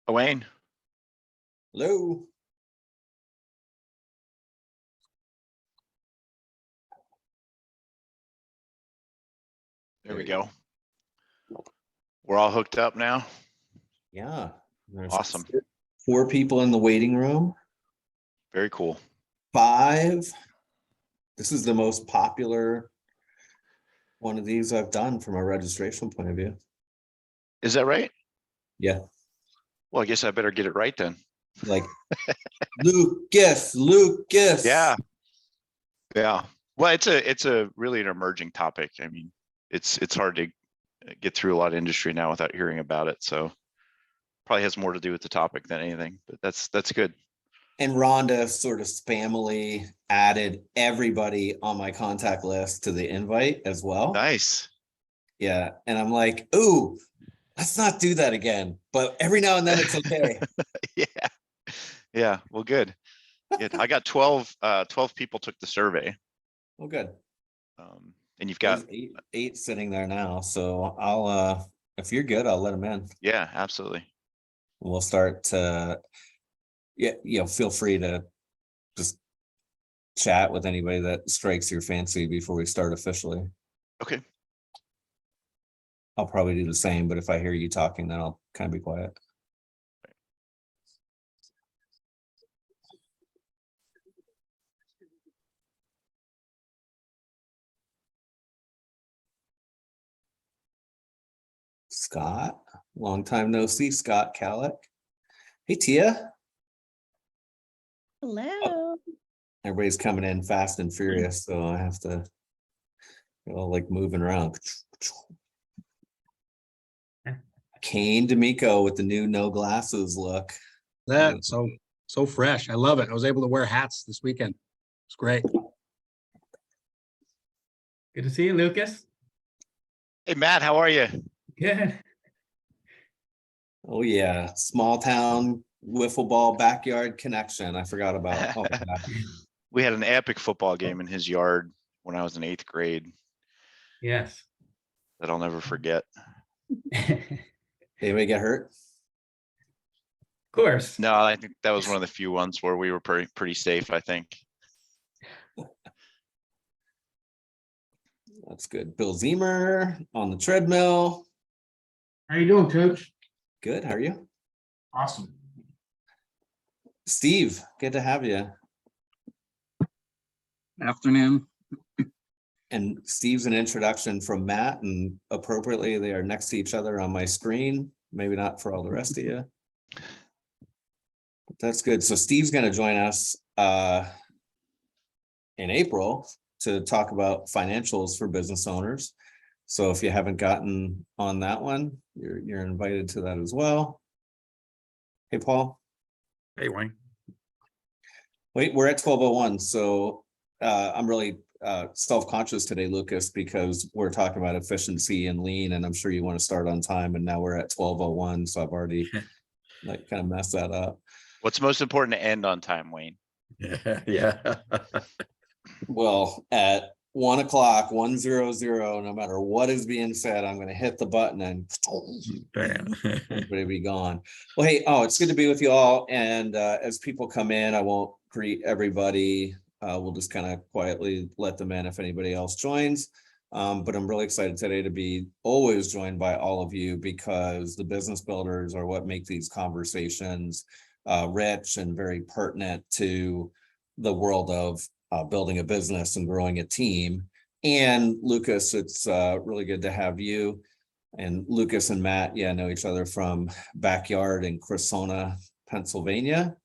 Wayne. Hello. There we go. We're all hooked up now. Yeah. There's Awesome. 4 people in the waiting room. Very cool. 5. This is the most popular one of these I've done from a registration point of view. Is that right? Yeah. Well, I guess I better get it right then. Like Lucas. Yeah. Yeah. Well, it's a really an emerging topic. I mean, it's hard to get through a lot of industry now without hearing about it. So probably has more to do with the topic than anything, but that's good. And Rhonda sort of spammily added everybody on my contact list to the invite as well. Nice. Yeah. And I'm like, ooh, let's not do that again. But every now and then it's okay. Yeah. Yeah. Well, good. Good. I got 12 people took the survey. Well, good. And you've got There's eight sitting there now. So I'll if you're good, I'll let them in. Yeah, absolutely. We'll start to feel free to just chat with anybody that strikes your fancy before we start officially. Okay. I'll probably do the same, but if I hear you talking, then I'll kind of be quiet. Scott, long time no see, Scott Calick. Hey, Tia. Hello. Everybody's coming in fast and furious, so I have to, like moving around. Kane D'Amico with the new no glasses look. That so fresh. I love it. I was able to wear hats this weekend. It's great. Good to see you, Lucas. Hey, Matt, how are you? Good. Oh yeah, small town wiffle ball backyard connection. I forgot about all that. We had an epic football game in his yard when I was in 8th grade Yes. that I'll never forget. Anybody get hurt? Of course. No, I think that was one of the few ones where we were pretty safe, I think. That's good. Bill Zemer on the treadmill. How you doing, Coach? Good. How are you? Awesome. Steve, good to have you. Afternoon. And Steve's an introduction from Matt, and appropriately they are next to each other on my screen. Maybe not for all the rest of you. But that's good. So Steve's going to join us in April to talk about financials for business owners. So if you haven't gotten on that one, you're invited to that as well. Hey, Paul. Hey, Wayne. Wait, we're at 12:01. So I'm really self-conscious today, Lucas, because we're talking about efficiency and lean, and I'm sure you want to start on time, and now we're at 12:01. So I've already like kind of messed that up. What's most important to end on time, Wayne? Yeah. Well, at 1 o'clock, 1:00, no matter what is being said, I'm going to hit the button and everybody be gone. Well, hey, it's good to be with you all. And as people come in, I won't greet everybody. We'll just kind of quietly let them in if anybody else joins. But I'm really excited today to be always joined by all of you, because the business builders are what make these conversations rich and very pertinent to the world of building a business and growing a team. And Lucas, it's really good to have you. And Lucas and Matt, know each other from backyard in Cressona, Pennsylvania.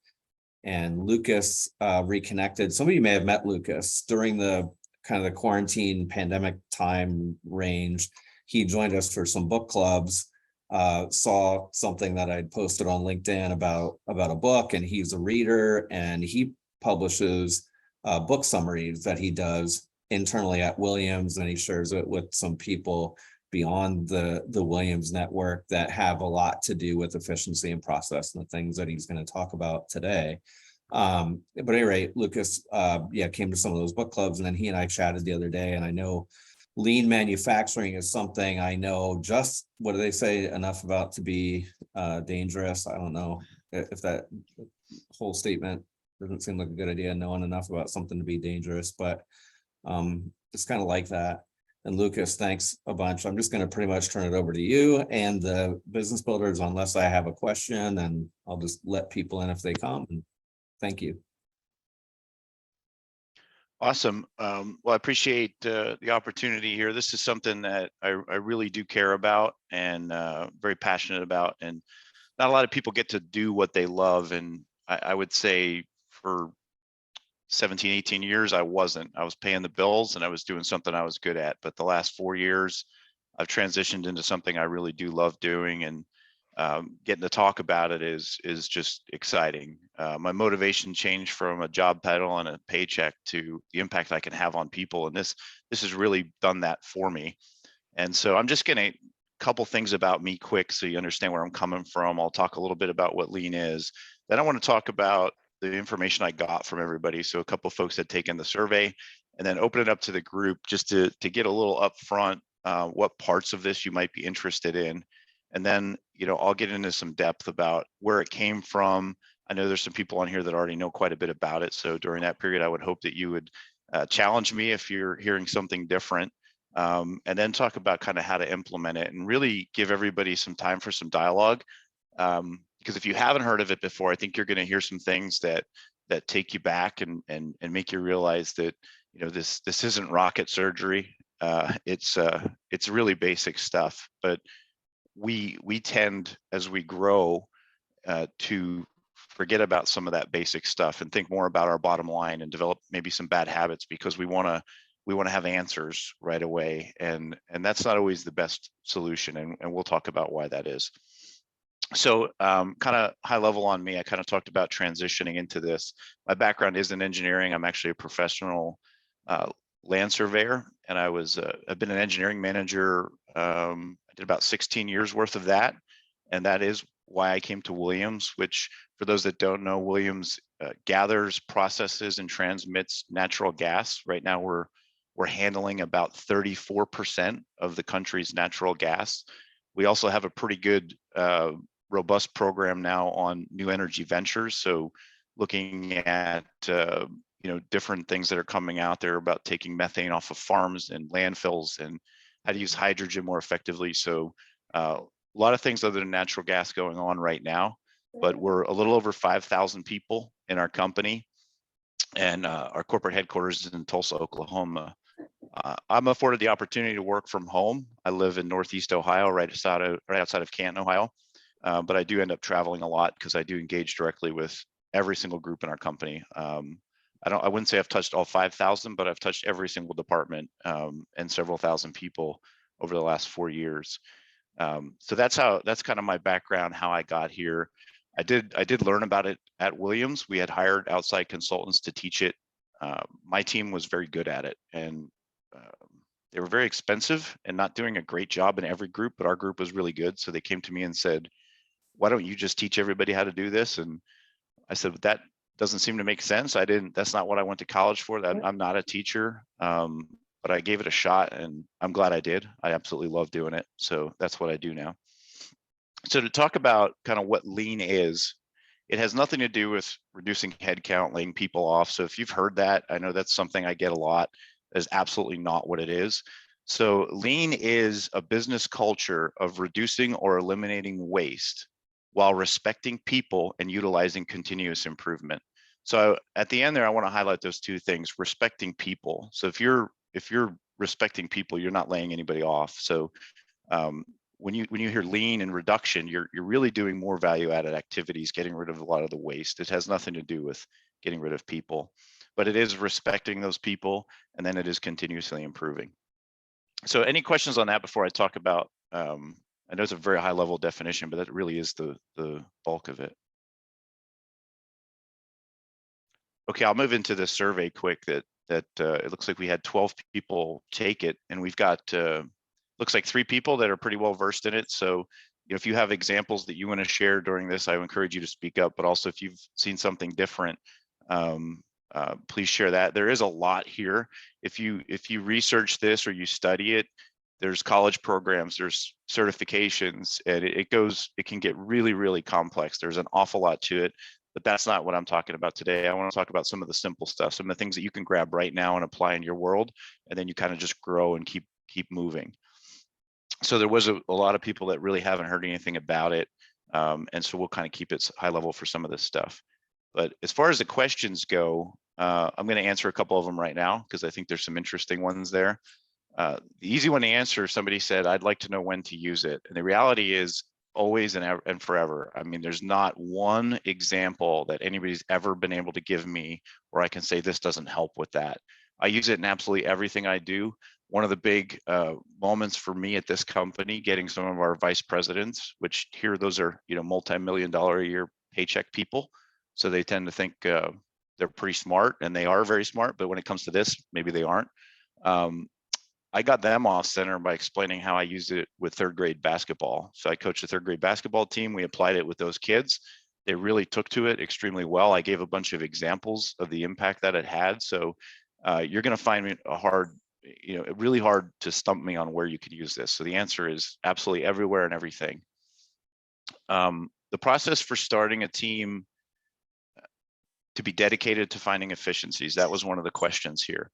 And Lucas reconnected. Some of you may have met Lucas during the kind of the quarantine pandemic time range. He joined us for some book clubs, saw something that I'd posted on LinkedIn about a book, and he's a reader, and he publishes book summaries that he does internally at Williams, and he shares it with some people beyond the Williams network that have a lot to do with efficiency and process and the things that he's going to talk about today. But at any rate, Lucas came to some of those book clubs, and then he and I chatted the other day, and I know lean manufacturing is something I know just, what do they say, enough about to be dangerous. I don't know if that whole statement doesn't seem like a good idea, knowing enough about something to be dangerous, but it's kind of like that. And Lucas, thanks a bunch. I'm just going to pretty much turn it over to you and the business builders, unless I have a question, and I'll just let people in if they come. And thank you. Awesome. Well, I appreciate the opportunity here. This is something that I really do care about and very passionate about. And not a lot of people get to do what they love. And I would say for 17, 18 years, I wasn't. I was paying the bills and I was doing something I was good at. But the last 4 years, I've transitioned into something I really do love doing, and getting to talk about it is just exciting. My motivation changed from a job title and a paycheck to the impact I can have on people, and this has really done that for me. And so I'm just gonna couple things about me quick so you understand where I'm coming from. I'll talk a little bit about what lean is. Then I want to talk about the information I got from everybody. So a couple of folks had taken the survey, and then open it up to the group just to get a little upfront what parts of this you might be interested in. And then, I'll get into some depth about where it came from. I know there's some people on here that already know quite a bit about it. So during that period, I would hope that you would challenge me if you're hearing something different, and then talk about kind of how to implement it and really give everybody some time for some dialogue. Because if you haven't heard of it before, I think you're going to hear some things that take you back and make you realize that, this isn't rocket surgery. It's really basic stuff, but we tend, as we grow, to forget about some of that basic stuff and think more about our bottom line and develop maybe some bad habits because we want to have answers right away, and that's not always the best solution, and we'll talk about why that is. So kind of high level on me, I kind of talked about transitioning into this. My background is in engineering. I'm actually a professional land surveyor, and I've been an engineering manager. I did about 16 years worth of that, and that is why I came to Williams, which, for those that don't know, Williams gathers, processes, and transmits natural gas. Right now, we're handling about 34% of the country's natural gas. We also have a pretty good, robust program now on new energy ventures. So looking at different things that are coming out there about taking methane off of farms and landfills and how to use hydrogen more effectively. So a lot of things other than natural gas going on right now, but we're a little over 5,000 people in our company, and our corporate headquarters is in Tulsa, Oklahoma. I'm afforded the opportunity to work from home. I live in Northeast Ohio, right outside of Canton, Ohio. But I do end up traveling a lot because I do engage directly with every single group in our company. I wouldn't say I've touched all 5,000, but I've touched every single department and several thousand people over the last 4 years. So that's kind of my background, how I got here. I did learn about it at Williams. We had hired outside consultants to teach it. My team was very good at it, and they were very expensive and not doing a great job in every group, but our group was really good. So they came to me and said, "Why don't you just teach everybody how to do this?" And I said, "That doesn't seem to make sense. That's not what I went to college for. I'm not a teacher." But I gave it a shot, and I'm glad I did. I absolutely love doing it. So that's what I do now. So to talk about kind of what lean is, it has nothing to do with reducing headcount, laying people off. So if you've heard that, I know that's something I get a lot. That is absolutely not what it is. So lean is a business culture of reducing or eliminating waste while respecting people and utilizing continuous improvement. So at the end there, I want to highlight those two things: respecting people. So if you're respecting people, you're not laying anybody off. So when you hear lean and reduction, you're really doing more value-added activities, getting rid of a lot of the waste. It has nothing to do with getting rid of people, but it is respecting those people, and then it is continuously improving. So any questions on that before I talk about, I know it's a very high level definition, but that really is the bulk of it. Okay, I'll move into the survey quick. That it looks like we had 12 people take it, and we've got looks like 3 people that are pretty well versed in it. So if you have examples that you want to share during this, I would encourage you to speak up. But also, if you've seen something different, please share that. There is a lot here. If you research this or you study it, there's college programs, there's certifications, and it can get really, really complex. There's an awful lot to it, but that's not what I'm talking about today. I want to talk about some of the simple stuff, some of the things that you can grab right now and apply in your world, and then you kind of just grow and keep moving. So there was a lot of people that really haven't heard anything about it, and so we'll kind of keep it high level for some of this stuff. But as far as the questions go, I'm going to answer a couple of them right now because I think there's some interesting ones there. The easy one to answer, somebody said, I'd like to know when to use it. And the reality is always and forever. I mean, there's not one example that anybody's ever been able to give me where I can say this doesn't help with that. I use it in absolutely everything I do. One of the big moments for me at this company, getting some of our vice presidents, which here those are multi-million-dollar a year paycheck people, so they tend to think they're pretty smart, and they are very smart. But when it comes to this, maybe they aren't. I got them off center by explaining how I used it with 3rd grade basketball. So I coached a 3rd grade basketball team. We applied it with those kids. They really took to it extremely well. I gave a bunch of examples of the impact that it had. So you're going to find it really hard to stump me on where you can use this. So the answer is absolutely everywhere and everything. The process for starting a team to be dedicated to finding efficiencies, that was one of the questions here.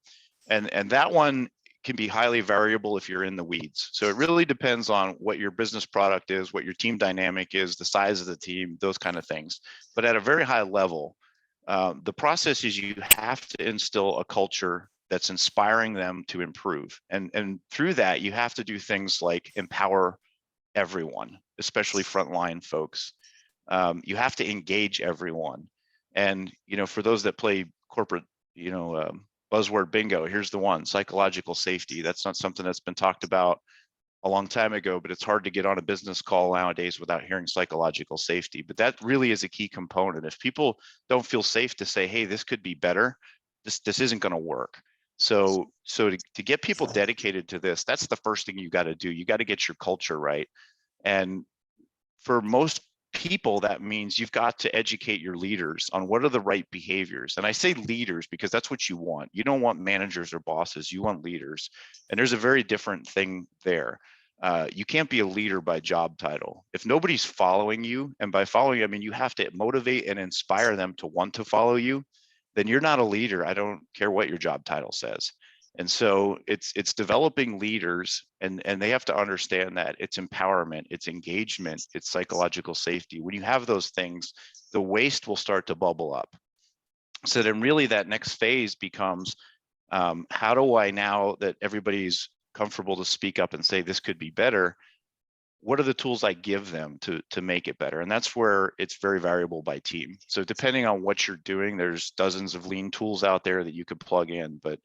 And that one can be highly variable if you're in the weeds. So it really depends on what your business product is, what your team dynamic is, the size of the team, those kind of things. But at a very high level, the process is you have to instill a culture that's inspiring them to improve. And through that, you have to do things like empower everyone, especially frontline folks. You have to engage everyone. And, for those that play corporate, buzzword bingo, here's the one: psychological safety. That's not something that's been talked about a long time ago, but it's hard to get on a business call nowadays without hearing psychological safety. But that really is a key component. If people don't feel safe to say, hey, this could be better, this isn't going to work. So to get people dedicated to this, that's the first thing you got to do. You got to get your culture right. And for most people, that means you've got to educate your leaders on what are the right behaviors. And I say leaders because that's what you want. You don't want managers or bosses, you want leaders. And there's a very different thing there. You can't be a leader by job title. If nobody's following you, and by following you, I mean you have to motivate and inspire them to want to follow you, then you're not a leader. I don't care what your job title says. And so it's developing leaders, and they have to understand that it's empowerment, it's engagement, it's psychological safety. When you have those things, the waste will start to bubble up. So then really that next phase becomes, how do I, now that everybody's comfortable to speak up and say this could be better, what are the tools I give them to make it better? And that's where it's very variable by team. So depending on what you're doing, there's dozens of lean tools out there that you could plug in, but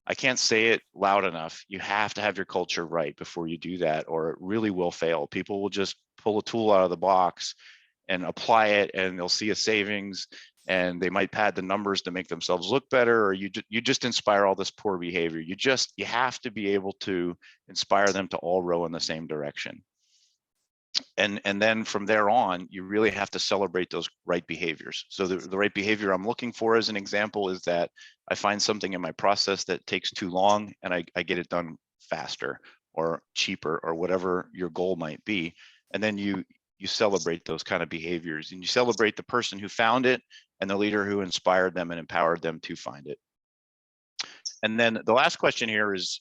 I can't say it loud enough. You have to have your culture right before you do that, or it really will fail. People will just pull a tool out of the box and apply it, and they'll see a savings, and they might pad the numbers to make themselves look better, or you just inspire all this poor behavior. You have to be able to inspire them to all row in the same direction. And then from there on, you really have to celebrate those right behaviors. So the right behavior I'm looking for, as an example, is that I find something in my process that takes too long and I get it done faster or cheaper or whatever your goal might be. And then you celebrate those kind of behaviors, and you celebrate the person who found it and the leader who inspired them and empowered them to find it. And then the last question here was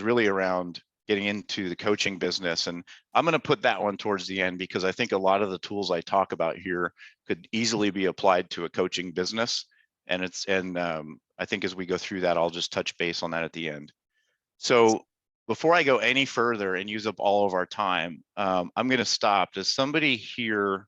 really around getting into the coaching business. And I'm going to put that one towards the end because I think a lot of the tools I talk about here could easily be applied to a coaching business. And I think as we go through that, I'll just touch base on that at the end. So before I go any further and use up all of our time, I'm going to stop. Does somebody here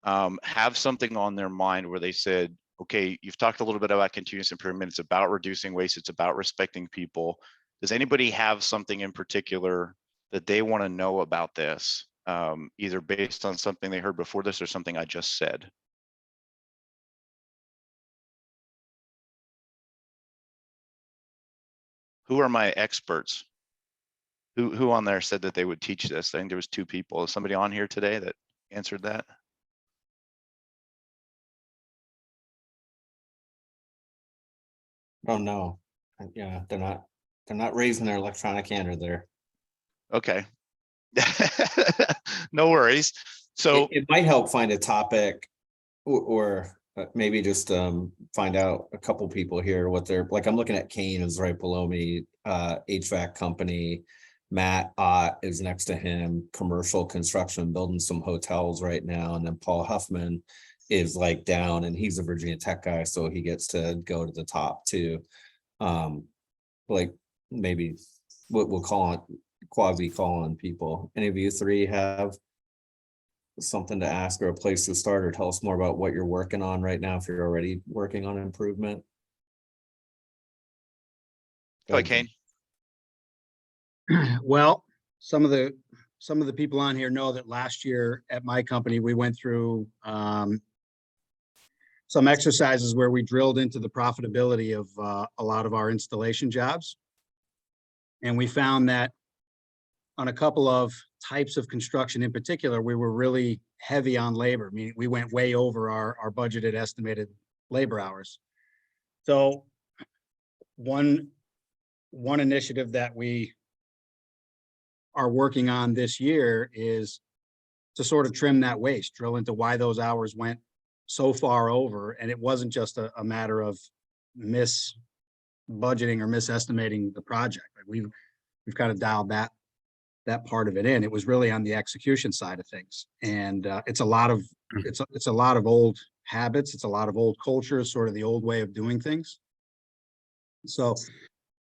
have something on their mind where they said, okay, you've talked a little bit about continuous improvement. It's about reducing waste. It's about respecting people. Does anybody have something in particular that they want to know about this, either based on something they heard before this or something I just said? Who are my experts? Who on there said that they would teach this? I think there was 2 people. Is somebody on here today that answered that? Oh, no. Yeah, they're not raising their electronic hand or there. Okay. No worries. So It might help find a topic or maybe just find out a couple people here what they're like. I'm looking at Kane is right below me, HVAC company. Matt Ott is next to him, commercial construction, building some hotels right now. And then Paul Huffman is like down, and he's a Virginia Tech guy, so he gets to go to the top too. Like maybe we'll call it quasi call on people. Any of you 3 have something to ask or a place to start, or tell us more about what you're working on right now if you're already working on improvement? Go ahead, Kane. Well, some of the people on here know that last year at my company, we went through some exercises where we drilled into the profitability of a lot of our installation jobs. And we found that on a couple of types of construction in particular, we were really heavy on labor. I mean, we went way over our budgeted estimated labor hours. So one initiative that we are working on this year is to sort of trim that waste, drill into why those hours went so far over. And it wasn't just a matter of budgeting or misestimating the project. Like we've kind of dialed that part of it in. It was really on the execution side of things. And it's a lot of old habits. It's a lot of old cultures, sort of the old way of doing things. So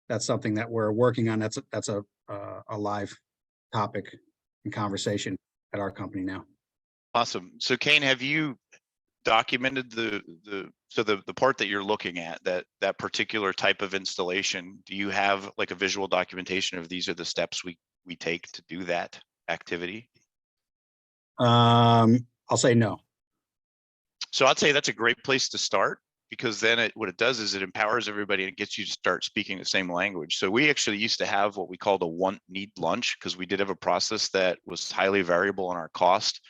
that's something that we're working on. That's a live topic and conversation at our company now. Awesome. So Kane, have you documented the part that you're looking at, that particular type of installation? Do you have like a visual documentation of these are the steps we take to do that activity? I'll say no. So I'd say that's a great place to start, because then what it does is it empowers everybody and it gets you to start speaking the same language. So we actually used to have what we called a want need lunch, because we did have a process that was highly variable in our cost.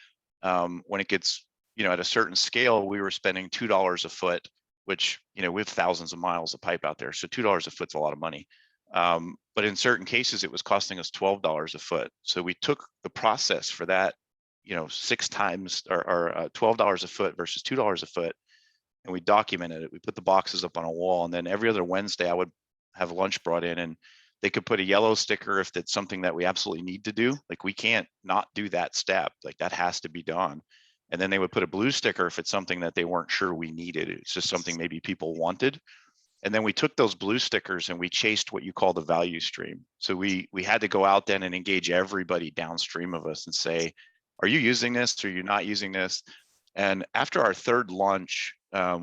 When it gets, at a certain scale, we were spending $2 a foot, which, we have thousands of miles of pipe out there. So $2 a foot's a lot of money. But in certain cases, it was costing us $12 a foot. So we took the process for that, 6 times or $12 a foot versus $2 a foot. And we documented it. We put the boxes up on a wall, and then every other Wednesday I would have lunch brought in, and they could put a yellow sticker if it's something that we absolutely need to do. Like we can't not do that step, like that has to be done. And then they would put a blue sticker if it's something that they weren't sure we needed. It's just something maybe people wanted. And then we took those blue stickers and we chased what you call the value stream. So we had to go out then and engage everybody downstream of us and say, are you using this? Are you not using this? And after our 3rd lunch,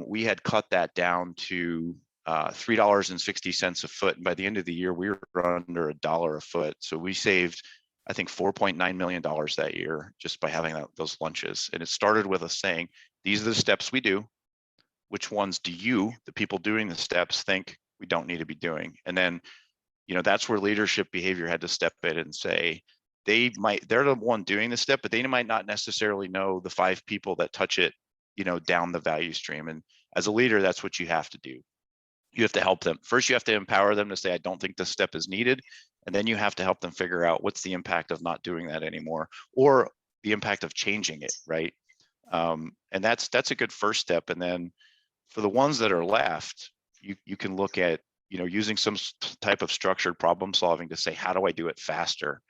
we had cut that down to $3.60 a foot. And by the end of the year, we were under $1 a foot. So we saved, I think, $4.9 million that year just by having those lunches. And it started with us saying, these are the steps we do. Which ones do you, the people doing the steps, think we don't need to be doing? And then, that's where leadership behavior had to step in and say, they're the one doing the step, but they might not necessarily know the 5 people that touch it, down the value stream. And as a leader, that's what you have to do. You have to help them. First, you have to empower them to say, I don't think this step is needed. And then you have to help them figure out what's the impact of not doing that anymore, or the impact of changing it, right? And that's a good first step. And then for the ones that are left, you can look at, using some type of structured problem solving to say, how do I do it faster?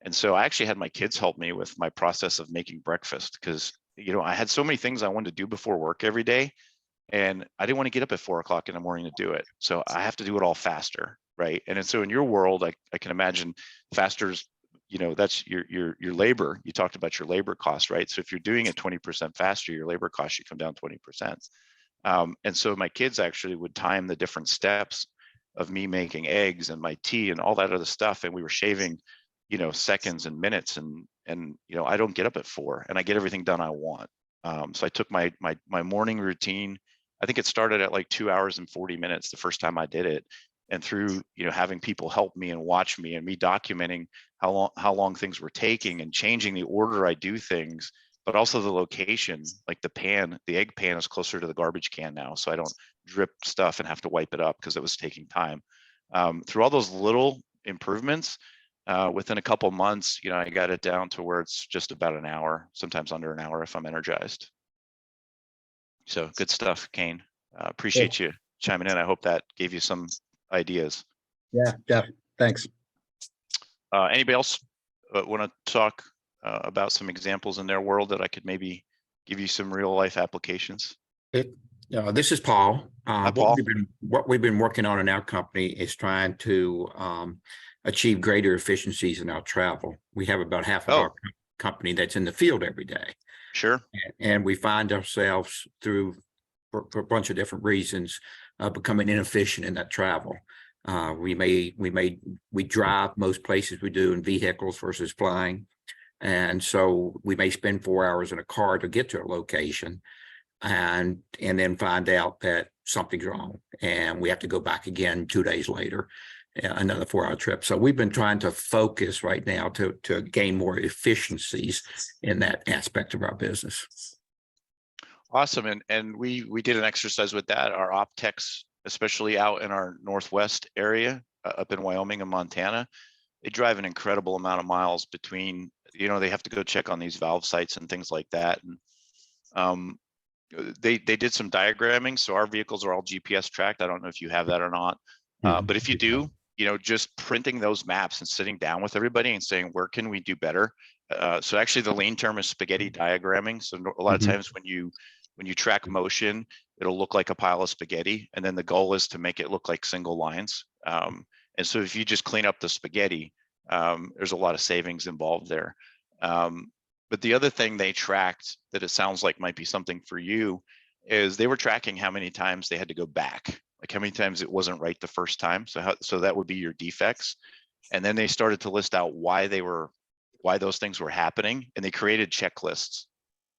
And so I actually had my kids help me with my process of making breakfast, because, I had so many things I wanted to do before work every day, and I didn't want to get up at 4 o'clock in the morning to do it. So I have to do it all faster, right? And so in your world, I can imagine faster's, that's your labor. You talked about your labor costs, right? So if you're doing it 20% faster, your labor costs should come down 20%. And so my kids actually would time the different steps of me making eggs and my tea and all that other stuff, and we were shaving, seconds and minutes. And I don't get up at 4, and I get everything done I want. So I took my morning routine. I think it started at like 2 hours and 40 minutes the first time I did it. And through, having people help me and watch me, and me documenting how long things were taking and changing the order I do things, but also the location, like the egg pan is closer to the garbage can now, so I don't drip stuff and have to wipe it up because it was taking time. Through all those little improvements, within a couple months, I got it down to where it's just about an hour, sometimes under an hour if I'm energized. So good stuff, Kane. Appreciate you chiming in. I hope that gave you some ideas. Yeah, Jeff, thanks. Anybody else want to talk about some examples in their world that I could maybe give you some real life applications? This is Paul. Paul. What we've been working on in our company is trying to achieve greater efficiencies in our travel. We have about half of our company that's in the field every day. Sure. And we find ourselves for a bunch of different reasons becoming inefficient in that travel. We drive most places we do in vehicles versus flying. And so we may spend 4 hours in a car to get to a location, and then find out that something's wrong and we have to go back again 2 days later, another 4-hour trip. So we've been trying to focus right now to gain more efficiencies in that aspect of our business. Awesome. And we did an exercise with that. Our op techs, especially out in our Northwest area, up in Wyoming and Montana, they drive an incredible amount of miles between, they have to go check on these valve sites and things like that. And they did some diagramming. So our vehicles are all GPS tracked. I don't know if you have that or not. But if you do, just printing those maps and sitting down with everybody and saying, where can we do better? So actually the lean term is spaghetti diagramming. So a lot of times when you track motion, it'll look like a pile of spaghetti. And then the goal is to make it look like single lines. And so if you just clean up the spaghetti, there's a lot of savings involved there. But the other thing they tracked that it sounds like might be something for you is they were tracking how many times they had to go back, like how many times it wasn't right the first time. So that would be your defects. And then they started to list out why those things were happening, and they created checklists.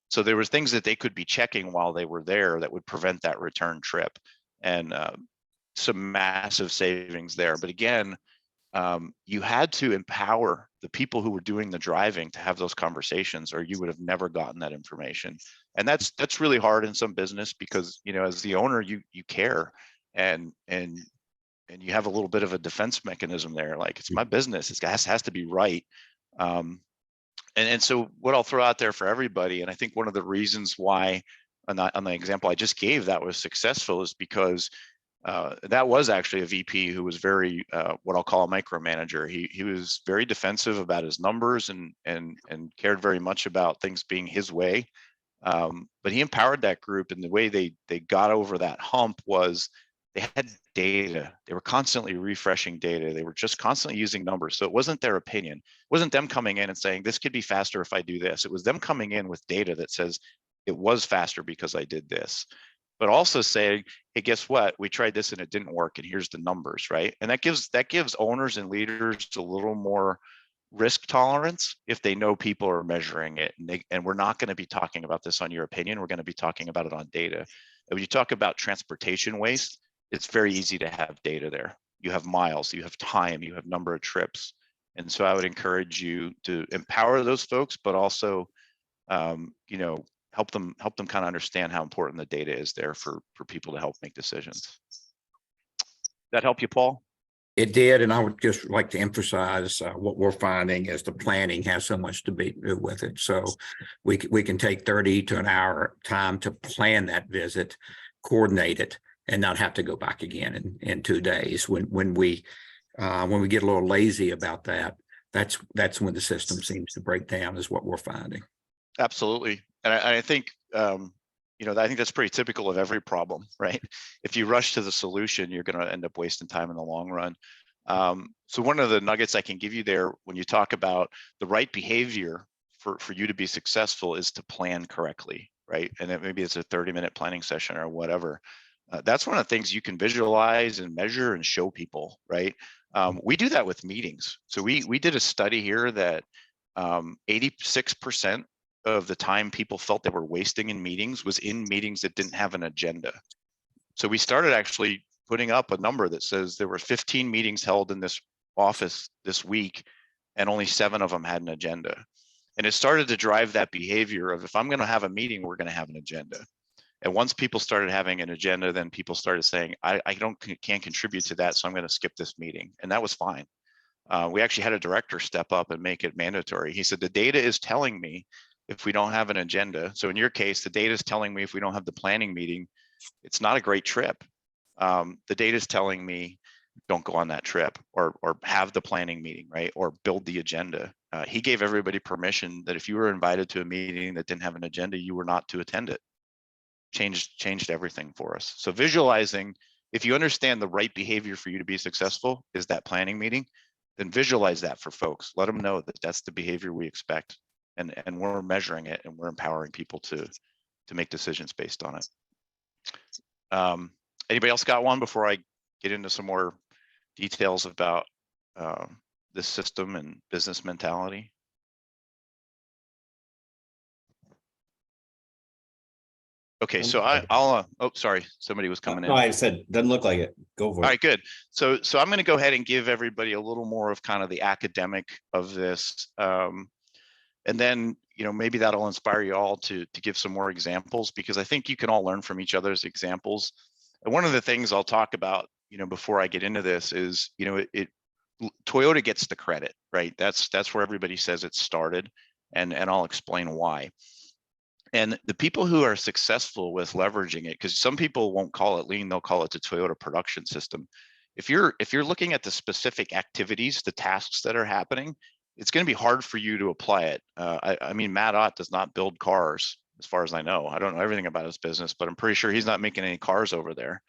So there were things that they could be checking while they were there that would prevent that return trip, and some massive savings there. But again, you had to empower the people who were doing the driving to have those conversations, or you would have never gotten that information. And that's really hard in some business because, as the owner, you care, and you have a little bit of a defense mechanism there. Like, it's my business, it has to be right. And so what I'll throw out there for everybody, and I think one of the reasons why on the example I just gave that was successful is because that was actually a VP who was very what I'll call a micromanager. He was very defensive about his numbers and cared very much about things being his way. But he empowered that group, and the way they got over that hump was they had data. They were constantly refreshing data. They were just constantly using numbers. So it wasn't their opinion. It wasn't them coming in and saying, this could be faster if I do this. It was them coming in with data that says it was faster because I did this. But also saying, hey, guess what? We tried this and it didn't work, and here's the numbers, right? And that gives owners and leaders a little more risk tolerance if they know people are measuring it. And we're not going to be talking about this on your opinion. We're going to be talking about it on data. And when you talk about transportation waste, it's very easy to have data there. You have miles, you have time, you have number of trips. And so I would encourage you to empower those folks, but also, help them kind of understand how important the data is there for people to help make decisions. That help you, Paul? It did, and I would just like to emphasize what we're finding is the planning has so much to do with it. So we can take 30 to an hour time to plan that visit, coordinate it, and not have to go back again in 2 days. When we get a little lazy about that, that's when the system seems to break down, is what we're finding. Absolutely. And I think, I think that's pretty typical of every problem, right? If you rush to the solution, you're going to end up wasting time in the long run. So one of the nuggets I can give you there, when you talk about the right behavior for you to be successful, is to plan correctly, right? And maybe it's a 30-minute planning session or whatever. That's one of the things you can visualize and measure and show people, right? We do that with meetings. So we did a study here that 86% of the time people felt they were wasting in meetings was in meetings that didn't have an agenda. So we started actually putting up a number that says there were 15 meetings held in this office this week, and only 7 of them had an agenda. And it started to drive that behavior of, if I'm going to have a meeting, we're going to have an agenda. And once people started having an agenda, then people started saying, I can't contribute to that, so I'm going to skip this meeting. And that was fine. We actually had a director step up and make it mandatory. He said, the data is telling me if we don't have an agenda. So in your case, the data is telling me if we don't have the planning meeting, it's not a great trip. The data is telling me don't go on that trip, or have the planning meeting, right? Or build the agenda. He gave everybody permission that if you were invited to a meeting that didn't have an agenda, you were not to attend it. Changed everything for us. So visualizing, if you understand the right behavior for you to be successful is that planning meeting, then visualize that for folks. Let them know that that's the behavior we expect, and we're measuring it, and we're empowering people to make decisions based on it. Anybody else got one before I get into some more details about this system and business mentality? Okay, so I'll oh, sorry, somebody was coming in. No, I said, doesn't look like it. Go for it. All right, good. So I'm going to go ahead and give everybody a little more of kind of the academic of this. And then, maybe that'll inspire you all to give some more examples, because I think you can all learn from each other's examples. And one of the things I'll talk about, before I get into this is, Toyota gets the credit, right? That's where everybody says it started, and I'll explain why. And the people who are successful with leveraging it, because some people won't call it lean, they'll call it the Toyota production system. If you're looking at the specific activities, the tasks that are happening, it's going to be hard for you to apply it. I mean, Matt Ott does not build cars, as far as I know. I don't know everything about his business, but I'm pretty sure he's not making any cars over there.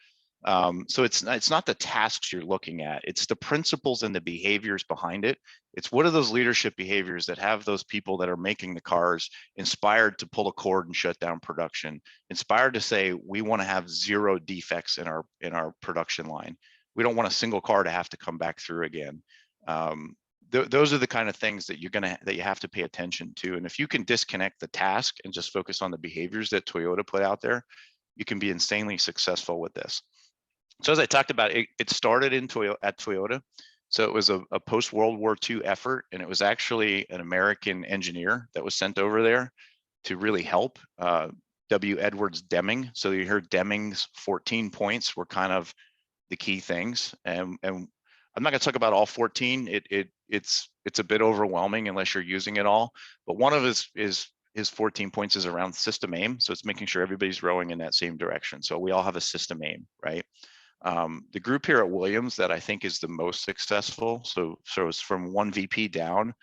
So it's not the tasks you're looking at, it's the principles and the behaviors behind it. It's what are those leadership behaviors that have those people that are making the cars inspired to pull a cord and shut down production, inspired to say, we want to have 0 defects in our production line. We don't want a single car to have to come back through again. Those are the kind of things that you have to pay attention to. And if you can disconnect the task and just focus on the behaviors that Toyota put out there, you can be insanely successful with this. So as I talked about, it started at Toyota. So it was a post-World War II effort, and it was actually an American engineer that was sent over there to really help, W. Edwards Deming. So you heard Deming's 14 points were kind of the key things. And I'm not going to talk about all 14. It's a bit overwhelming unless you're using it all. But one of his 14 points is around system aim. So it's making sure everybody's rowing in that same direction. So we all have a system aim, right? The group here at Williams that I think is the most successful, so it's from 1 VP down,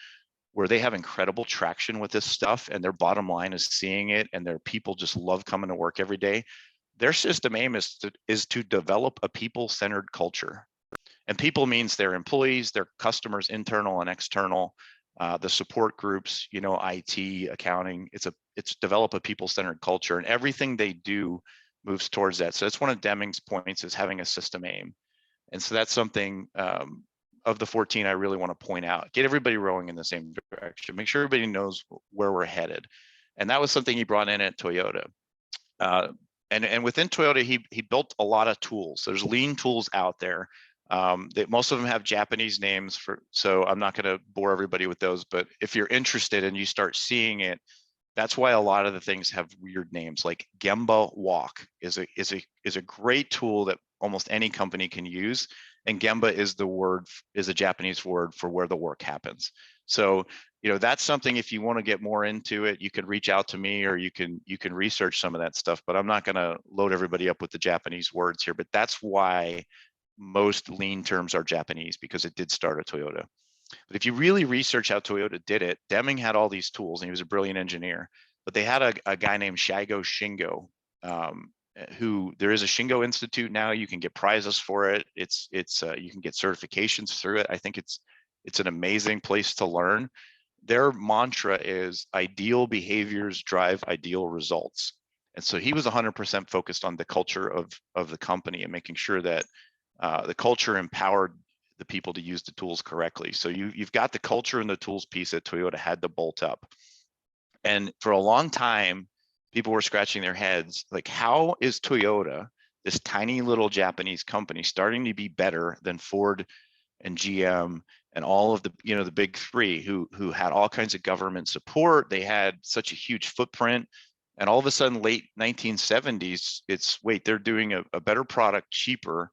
where they have incredible traction with this stuff, and their bottom line is seeing it, and their people just love coming to work every day. Their system aim is to develop a people-centered culture. And people means their employees, their customers, internal and external, the support groups, IT, accounting. It's develop a people-centered culture, and everything they do moves towards that. So that's one of Deming's points, is having a system aim. And so that's something of the 14 I really want to point out. Get everybody rowing in the same direction. Make sure everybody knows where we're headed. And that was something he brought in at Toyota. And within Toyota, he built a lot of tools. There's lean tools out there. Most of them have Japanese names, so I'm not going to bore everybody with those. But if you're interested and you start seeing it, that's why a lot of the things have weird names. Like Gemba Walk is a great tool that almost any company can use. And Gemba is a Japanese word for where the work happens. So that's something, if you want to get more into it, you could reach out to me, or you can research some of that stuff, but I'm not going to load everybody up with the Japanese words here. But that's why most lean terms are Japanese, because it did start at Toyota. But if you really research how Toyota did it, Deming had all these tools and he was a brilliant engineer, but they had a guy named Shigo Shingo, who, there is a Shingo Institute now. You can get prizes for it. It's you can get certifications through it. I think it's an amazing place to learn. Their mantra is ideal behaviors drive ideal results. And so he was 100% focused on the culture of the company and making sure that the culture empowered the people to use the tools correctly. So you've got the culture and the tools piece that Toyota had to bolt up. And for a long time, people were scratching their heads, like, how is Toyota, this tiny little Japanese company, starting to be better than Ford and GM and all of the, the big three who had all kinds of government support? They had such a huge footprint. And all of a sudden, late 1970s, wait, they're doing a better product, cheaper,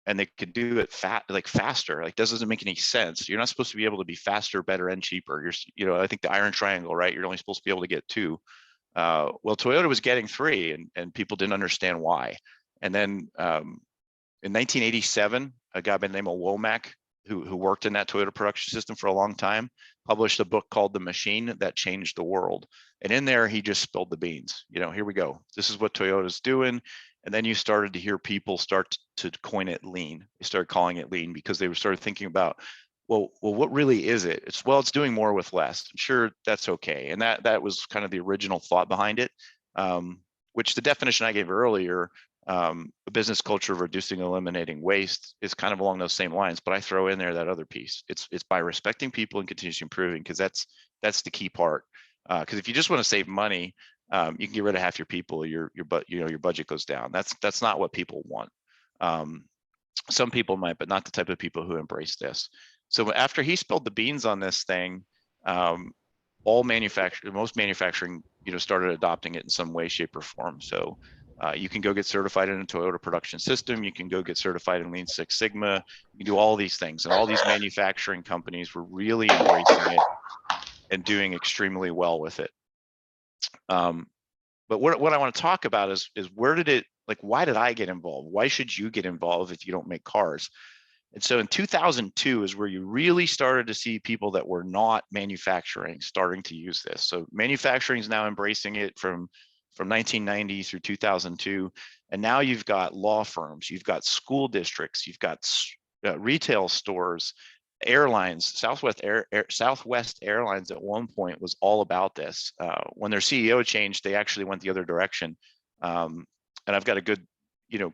and they could do it faster. Like, doesn't make any sense. You're not supposed to be able to be faster, better, and cheaper. I think the iron triangle, right? You're only supposed to be able to get two. Well, Toyota was getting three, and people didn't understand why. And then in 1987, a guy by the name of Womack, who worked in that Toyota production system for a long time, published a book called The Machine That Changed the World. And in there, he just spilled the beans. Here we go. This is what Toyota's doing. And then you started to hear people start to coin it lean. They started calling it lean because they started thinking about, well, what really is it? It's doing more with less. I'm sure that's okay. And that was kind of the original thought behind it, which the definition I gave earlier, a business culture of reducing, eliminating waste, is kind of along those same lines. But I throw in there that other piece. It's by respecting people and continuously improving, because that's the key part. Because if you just want to save money, you can get rid of half your people. Your budget goes down. That's not what people want. Some people might, but not the type of people who embrace this. So after he spilled the beans on this thing, most manufacturing, started adopting it in some way, shape, or form. So you can go get certified in a Toyota production system. You can go get certified in Lean Six Sigma. You can do all these things, and all these manufacturing companies were really embracing it and doing extremely well with it. But what I want to talk about is where did it, why did I get involved? Why should you get involved if you don't make cars? And so in 2002 is where you really started to see people that were not manufacturing starting to use this. So manufacturing is now embracing it from 1990 through 2002. And now you've got law firms, you've got school districts, you've got retail stores, airlines. Southwest Airlines at one point was all about this. When their CEO changed, they actually went the other direction. And I've got a good,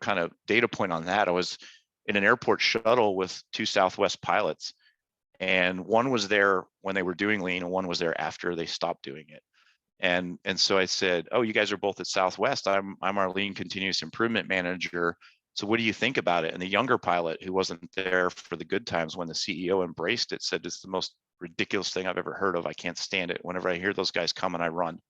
kind of data point on that. I was in an airport shuttle with two Southwest pilots, and one was there when they were doing lean, and one was there after they stopped doing it. And so I said, "Oh, you guys are both at Southwest. I'm our lean continuous improvement manager. So what do you think about it?" And the younger pilot, who wasn't there for the good times when the CEO embraced it, said, "It's the most ridiculous thing I've ever heard of. I can't stand it. Whenever I hear those guys coming, I run."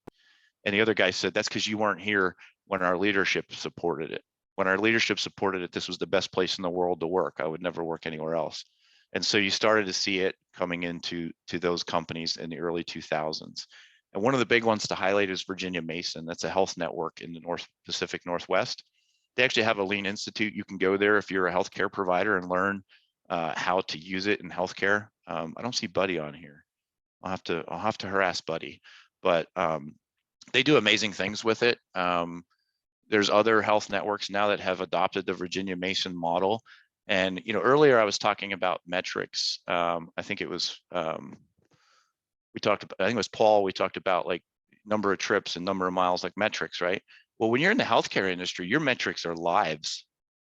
And the other guy said, "That's because you weren't here when our leadership supported it. When our leadership supported it, this was the best place in the world to work. I would never work anywhere else." And so you started to see it coming into those companies in the early 2000s. And one of the big ones to highlight is Virginia Mason. That's a health network in the North Pacific Northwest. They actually have a Lean Institute. You can go there if you're a healthcare provider and learn how to use it in healthcare. I don't see Buddy on here. I'll have to harass Buddy, but they do amazing things with it. There's other health networks now that have adopted the Virginia Mason model. And earlier I was talking about metrics. I think it was I think it was Paul. We talked about number of trips and number of miles, like metrics, right? Well, when you're in the healthcare industry, your metrics are lives.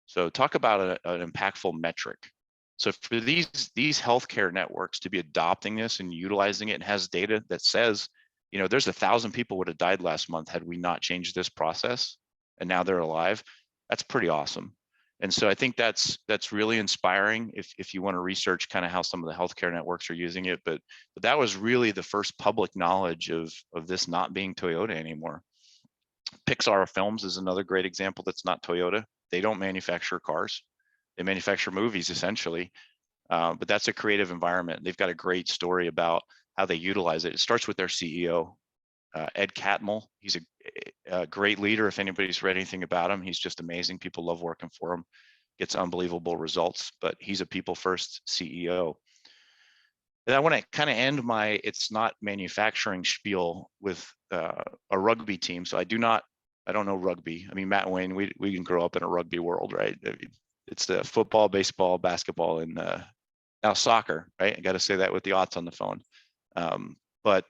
So talk about an impactful metric. So for these healthcare networks to be adopting this and utilizing it, and has data that says, there's 1,000 people would have died last month had we not changed this process, and now they're alive. That's pretty awesome. And so I think that's really inspiring if you want to research kind of how some of the healthcare networks are using it. But that was really the first public knowledge of this not being Toyota anymore. Pixar Films is another great example that's not Toyota. They don't manufacture cars. They manufacture movies essentially. But that's a creative environment. They've got a great story about how they utilize it. It starts with their CEO, Ed Catmull. He's a great leader. If anybody's read anything about him, he's just amazing. People love working for him. Gets unbelievable results, but he's a people first CEO. And I want to kind of end my it's not manufacturing spiel with a rugby team. So I don't know rugby. I mean, Matt and Wayne, we didn't grow up in a rugby world, right? I mean, it's the football, baseball, basketball, and now soccer, right? I got to say that with the odds on the phone. But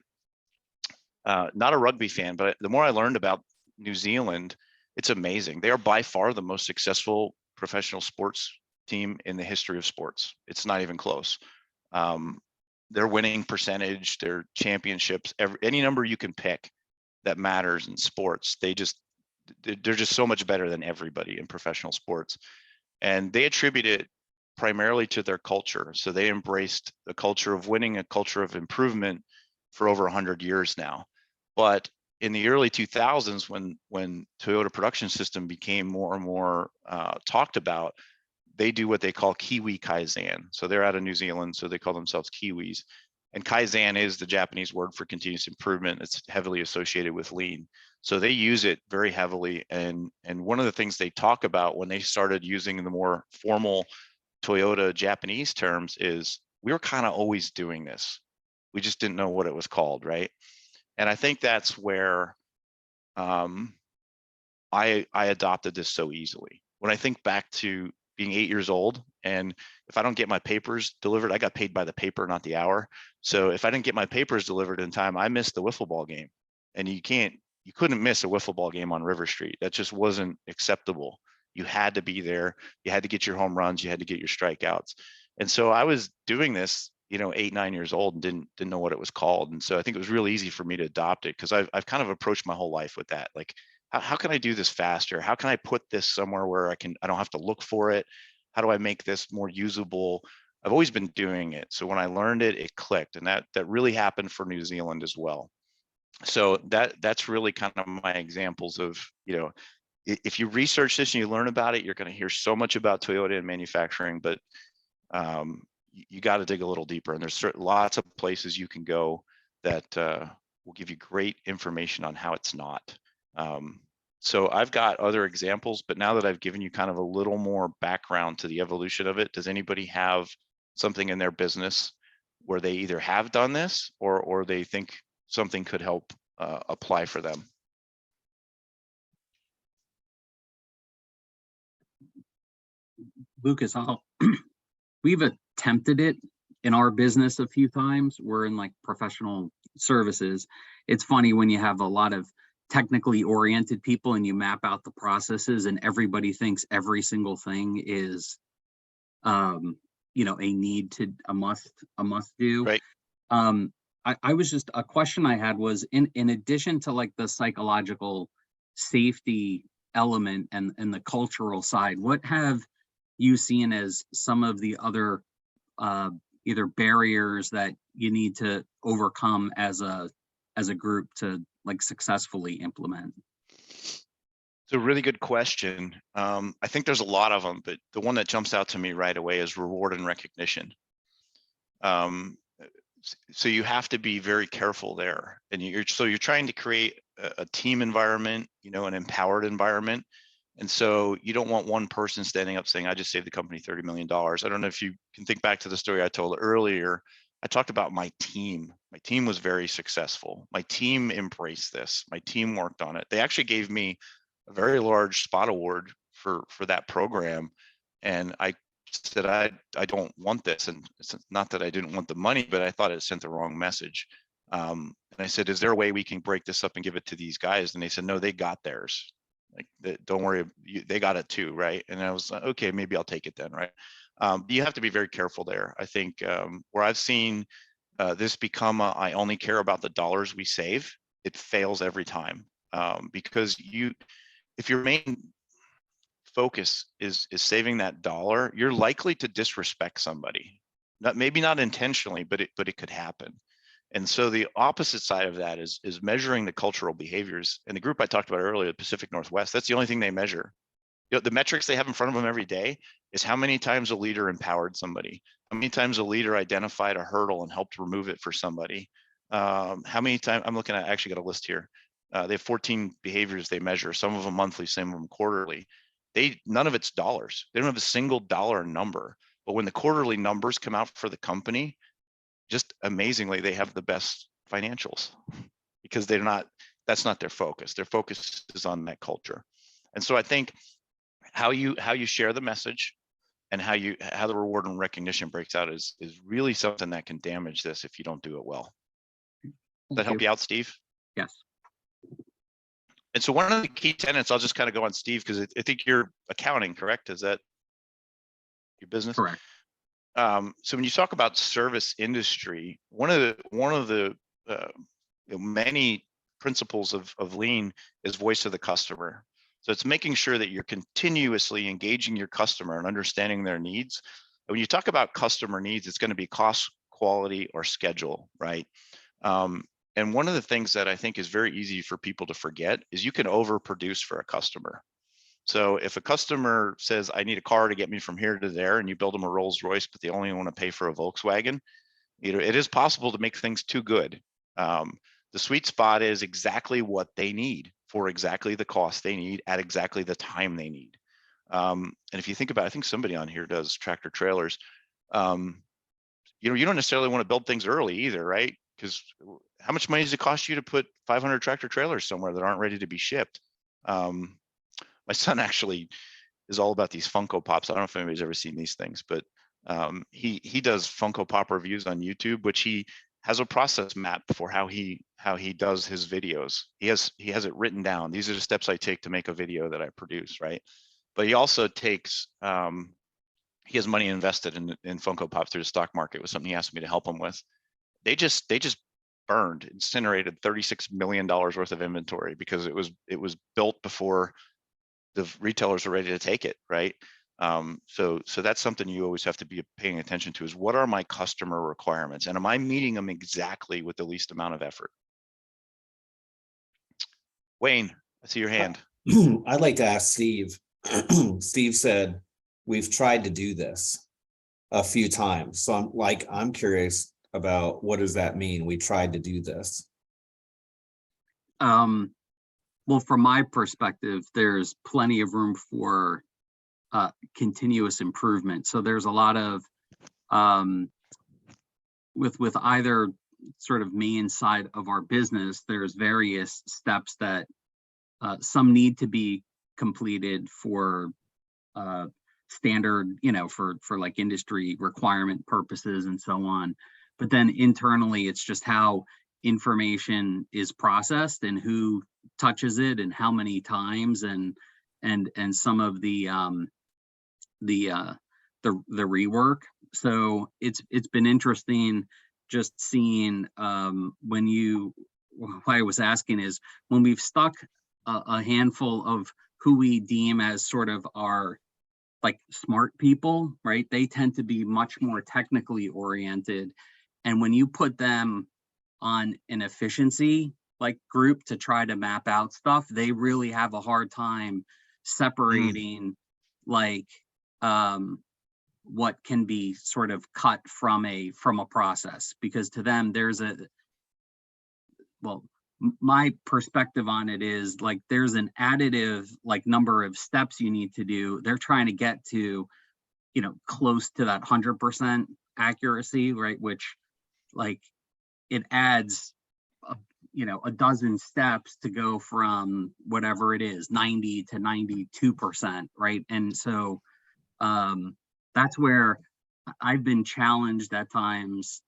not a rugby fan, but the more I learned about New Zealand, it's amazing. They are by far the most successful professional sports team in the history of sports. It's not even close. Their winning percentage, their championships, any number you can pick that matters in sports, they're just so much better than everybody in professional sports. And they attribute it primarily to their culture. So they embraced a culture of winning, a culture of improvement for over 100 years now. But in the early 2000s, when Toyota production system became more and more talked about, they do what they call Kiwi Kaizen. So they're out of New Zealand, so they call themselves Kiwis. And Kaizen is the Japanese word for continuous improvement. It's heavily associated with lean. So they use it very heavily. And one of the things they talk about when they started using the more formal Toyota Japanese terms is we were kind of always doing this. We just didn't know what it was called, right? And I think that's where I adopted this so easily. When I think back to being 8 years old, and if I don't get my papers delivered, I got paid by the paper, not the hour. So if I didn't get my papers delivered in time, I missed the wiffle ball game. And you couldn't miss a wiffle ball game on River Street. That just wasn't acceptable. You had to be there. You had to get your home runs. You had to get your strikeouts. And so I was doing this, 8, 9 years old and didn't know what it was called. And so I think it was really easy for me to adopt it because I've kind of approached my whole life with that. Like, how can I do this faster? How can I put this somewhere where I don't have to look for it? How do I make this more usable? I've always been doing it. So when I learned it, it clicked. And that really happened for New Zealand as well. So that's really kind of my examples of, if you research this and you learn about it, you're going to hear so much about Toyota and manufacturing, but you got to dig a little deeper. And there's lots of places you can go that will give you great information on how it's not. So I've got other examples, but now that I've given you kind of a little more background to the evolution of it, does anybody have something in their business where they either have done this or they think something could help apply for them? Lucas, we've attempted it in our business a few times. We're in like professional services. It's funny when you have a lot of technically oriented people and you map out the processes and everybody thinks every single thing is a must do. Right. I was just, a question I had was in addition to like the psychological safety element and the cultural side, what have you seen as some of the other either barriers that you need to overcome as a group to like successfully implement? It's a really good question. I think there's a lot of them, but the one that jumps out to me right away is reward and recognition. So you have to be very careful there, and you're trying to create a team environment, an empowered environment. And so you don't want one person standing up saying, I just saved the company $30 million. I don't know if you can think back to the story I told earlier. I talked about my team. My team was very successful. My team embraced this. My team worked on it. They actually gave me a very large spot award for that program. And I said, I don't want this. And it's not that I didn't want the money, but I thought it sent the wrong message. And I said, is there a way we can break this up and give it to these guys? And they said, no, they got theirs. Like, don't worry, they got it too, right? And I was like, okay, maybe I'll take it then, right? But you have to be very careful there. I think where I've seen this become I only care about the dollars we save, it fails every time because if your main focus is saving that dollar, you're likely to disrespect somebody. Maybe not intentionally, but it could happen. And so the opposite side of that is measuring the cultural behaviors. And the group I talked about earlier, the Pacific Northwest, that's the only thing they measure You know, the metrics they have in front of them every day is how many times a leader empowered somebody, how many times a leader identified a hurdle and helped remove it for somebody. How many times, I'm looking at, I actually got a list here. They have 14 behaviors they measure, some of them monthly, some of them quarterly. None of it's dollars. They don't have a single dollar number, but when the quarterly numbers come out for the company, just amazingly, they have the best financials because that's not their focus. Their focus is on that culture. And so I think how you share the message and how the reward and recognition breaks out is really something that can damage this if you don't do it well. Does that help you out, Steve? Yes. And so one of the key tenets, I'll just kind of go on Steve, because I think you're accounting, correct? Is that your business? Correct. So when you talk about service industry, one of the many principles of lean is voice of the customer. So it's making sure that you're continuously engaging your customer and understanding their needs. And when you talk about customer needs, it's going to be cost, quality, or schedule, right? And one of the things that I think is very easy for people to forget is you can overproduce for a customer. So if a customer says, I need a car to get me from here to there, and you build them a Rolls Royce, but they only want to pay for a Volkswagen, it is possible to make things too good. The sweet spot is exactly what they need for exactly the cost they need at exactly the time they need. And if you think about it, I think somebody on here does tractor trailers. You don't necessarily want to build things early either, right? Because how much money does it cost you to put 500 tractor trailers somewhere that aren't ready to be shipped? My son actually is all about these Funko Pops. I don't know if anybody's ever seen these things, but he does Funko Pop reviews on YouTube, which he has a process map for how he does his videos. He has it written down. These are the steps I take to make a video that I produce, right? But he also takes he has money invested in Funko Pop through the stock market. Was something he asked me to help him with. They just incinerated $36 million worth of inventory because it was built before the retailers are ready to take it, right? So that's something you always have to be paying attention to, is what are my customer requirements, and am I meeting them exactly with the least amount of effort? Wayne, I see your hand. I'd like to ask Steve. Steve said, we've tried to do this a few times. So I'm curious about, what does that mean? We tried to do this. Well, from my perspective, there's plenty of room for continuous improvement. So there's a lot of with either sort of main side of our business, there's various steps that some need to be completed for standard, for like industry requirement purposes and so on. But then internally, it's just how information is processed and who touches it and how many times, and some of the rework. So it's been interesting just seeing what I was asking is, when we've stuck a handful of who we deem as sort of our like smart people, right? They tend to be much more technically oriented. And when you put them on an efficiency like group to try to map out stuff, they really have a hard time separating like what can be sort of cut from a process, because to them my perspective on it is like there's an additive like number of steps you need to do. They're trying to get to close to that 100% accuracy, right? Which like it adds a dozen steps to go from whatever it is 90 to 92%, right? And so that's where I've been challenged at times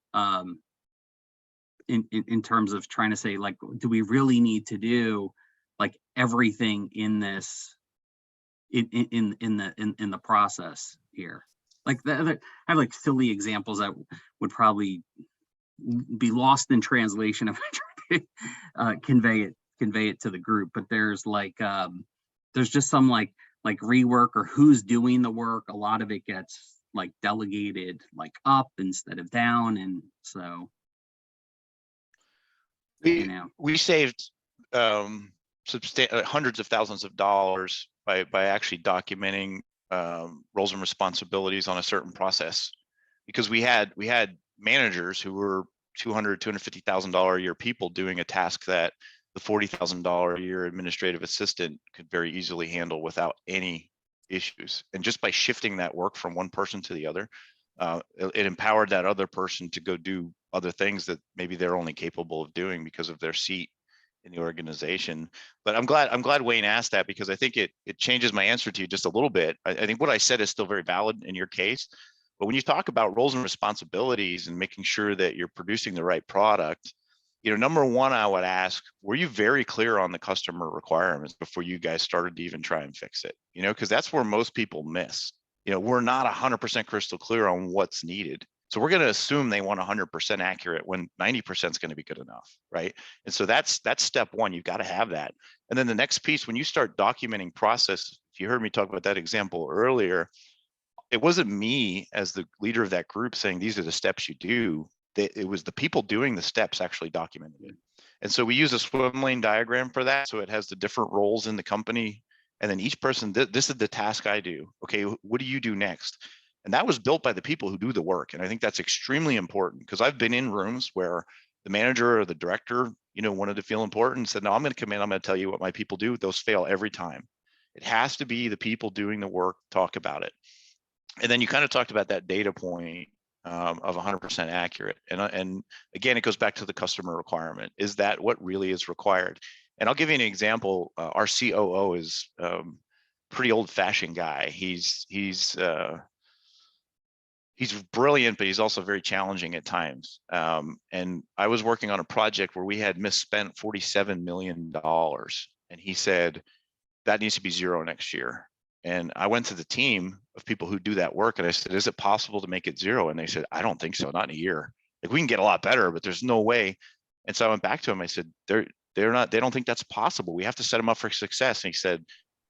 in terms of trying to say, like, do we really need to do like everything in this in the process here? Like I have like silly examples that would probably be lost in translation if I try to convey it to the group. But there's like there's just some like rework or who's doing the work. A lot of it gets like delegated like up instead of down, and so we saved hundreds of thousands of dollars by actually documenting roles and responsibilities on a certain process, because we had managers who were $250,000 a year people doing a task that the $40,000 a year administrative assistant could very easily handle without any issues. And just by shifting that work from one person to the other, it empowered that other person to go do other things that maybe they're only capable of doing because of their seat in the organization. But I'm glad Wayne asked that, because I think it changes my answer to you just a little bit. I think what I said is still very valid in your case. But when you talk about roles and responsibilities and making sure that you're producing the right product, number one, I would ask, were you very clear on the customer requirements before you guys started to even try and fix it? Because that's where most people miss. We're not 100% crystal clear on what's needed. So we're going to assume they want 100% accurate when 90% is going to be good enough, right? And so that's step one. You've got to have that. And then the next piece, when you start documenting process, if you heard me talk about that example earlier, it wasn't me as the leader of that group saying these are the steps you do. It was the people doing the steps actually documented it. And so we use a swim lane diagram for that. So it has the different roles in the company. And then each person, this is the task I do. Okay, what do you do next? And that was built by the people who do the work. And I think that's extremely important, because I've been in rooms where the manager or the director, wanted to feel important and said, no, I'm going to come in, I'm going to tell you what my people do. Those fail every time. It has to be the people doing the work talk about it. And then you kind of talked about that data point of 100% accurate. And again, it goes back to the customer requirement. Is that what really is required? And I'll give you an example. Our COO is pretty old-fashioned guy. He's brilliant, but he's also very challenging at times. And I was working on a project where we had misspent $47 million. And he said, that needs to be zero next year. And I went to the team of people who do that work, and I said, is it possible to make it zero? And they said, I don't think so, not in a year. Like, we can get a lot better, but there's no way. And so I went back to him. I said, they don't think that's possible. We have to set them up for success. And he said,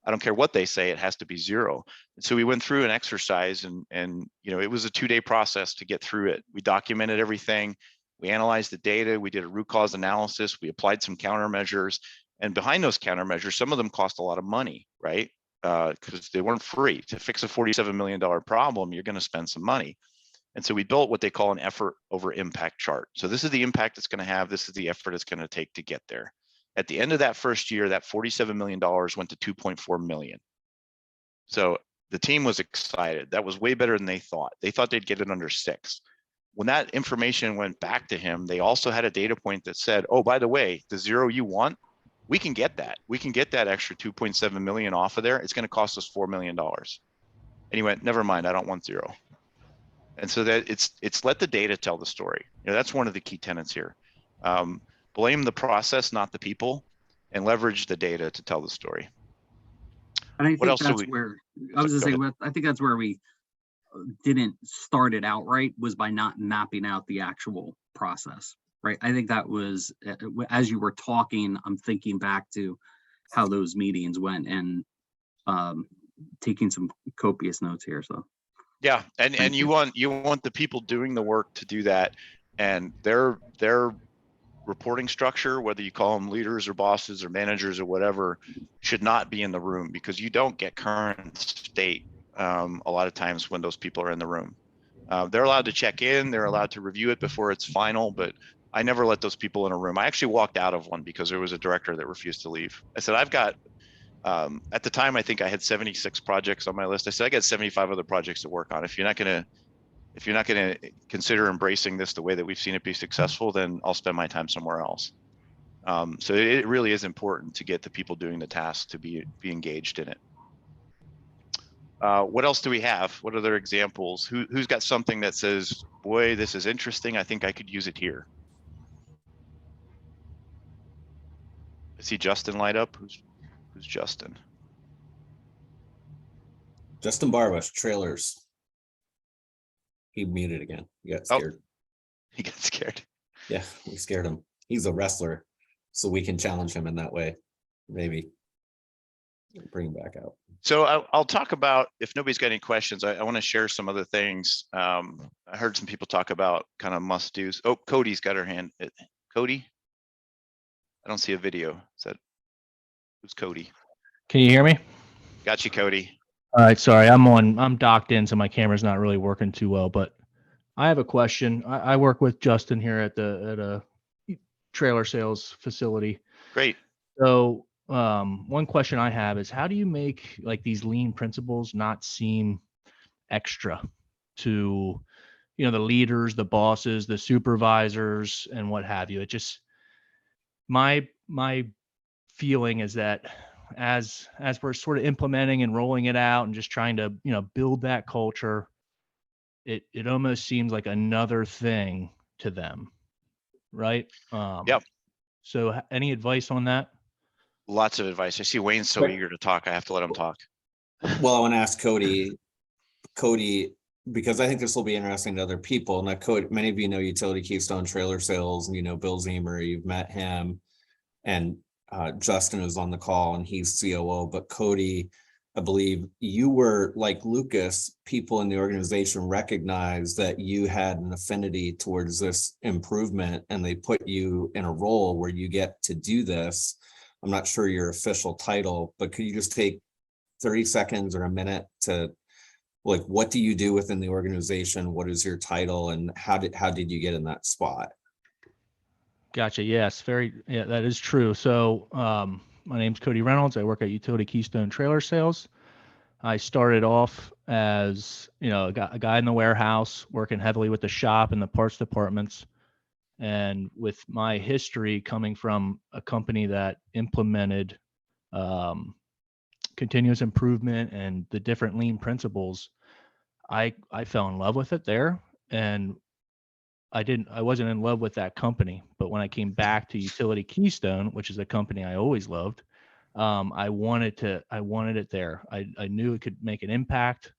I don't care what they say, it has to be zero. And so we went through an exercise, and it was a 2-day process to get through it. We documented everything. We analyzed the data. We did a root cause analysis. We applied some countermeasures. And behind those countermeasures, some of them cost a lot of money, right? Because they weren't free. To fix a $47 million problem, you're going to spend some money. And so we built what they call an effort over impact chart. So this is the impact it's going to have. This is the effort it's going to take to get there. At the end of that first year, that $47 million went to 2.4 million. So the team was excited. That was way better than they thought. They thought they'd get it under 6. When that information went back to him, they also had a data point that said, oh, by the way, the zero you want, we can get that. We can get that extra 2.7 million off of there. It's going to cost us $4 million. And he went, never mind, I don't want zero. And so that it's let the data tell the story. That's one of the key tenets here. Blame the process, not the people, and leverage the data to tell the story. And I What think else do that's we- where, I was Go gonna say, I think that's where we didn't start it out right, was by not mapping out the actual process, right? I think that was, as you were talking, I'm thinking back to how those meetings went, and taking some copious notes here, so. Yeah, and Thank you want the people doing the work to do that, and their reporting structure, whether you call them leaders or bosses or managers or whatever, should not be in the room, because you don't get current state a lot of times when those people are in the room. They're allowed to check in, they're allowed to review it before it's final, but I never let those people in a room. I actually walked out of one because there was a director that refused to leave. I said, I've got, at the time, I think I had 76 projects on my list. I said, I got 75 other projects to work on. If you're not gonna consider embracing this the way that we've seen it be successful, then I'll spend my time somewhere else. So it really is important to get the people doing the task to be engaged in it. What else do we have? What other examples? Who's got something that says, boy, this is interesting, I think I could use it here? I see Justin light up. Who's Justin? Justin Barbush, trailers. He muted again. He got scared. He got scared. Yeah, we scared him. He's a wrestler, so we can challenge him in that way. Maybe bring him back out. So I'll talk about, if nobody's got any questions, I want to share some other things. I heard some people talk about kind of must-dos. Oh, Cody's got her hand. Cody? I don't see a video. Is that Who's Cody? Can you hear me? Got you, Cody. All right, sorry, I'm docked in, so my camera's not really working too well, but I have a question. I work with Justin here at a trailer sales facility. Great. So, one question I have is how do you make like these lean principles not seem extra to, the leaders, the bosses, the supervisors, and what have you? It just, my feeling is that as we're sort of implementing and rolling it out and just trying to, build that culture, it almost seems like another thing to them, right? Yep. So any advice on that? Lots of advice. I see Wayne's so But- eager to talk. I have to let him talk. Well, I want to ask Cody, because I think this will be interesting to other people. Now, Cody, many of you know Utility Keystone Trailer Sales, and you know Bill Zemer, you've met him. And Justin is on the call and he's COO, but Cody, I believe you were like Lucas, people in the organization recognized that you had an affinity towards this improvement and they put you in a role where you get to do this. I'm not sure your official title, but could you just take 30 seconds or a minute to like, what do you do within the organization? What is your title and how did you get in that spot? Gotcha. Yes, yeah, that is true. So, my name's Cody Reynolds. I work at Utility Keystone Trailer Sales. I started off as, a guy in the warehouse working heavily with the shop and the parts departments. And with my history coming from a company that implemented continuous improvement and the different lean principles, I fell in love with it there. And I wasn't in love with that company, but when I came back to Utility Keystone, which is a company I always loved, I wanted it there. I knew it could make an impact,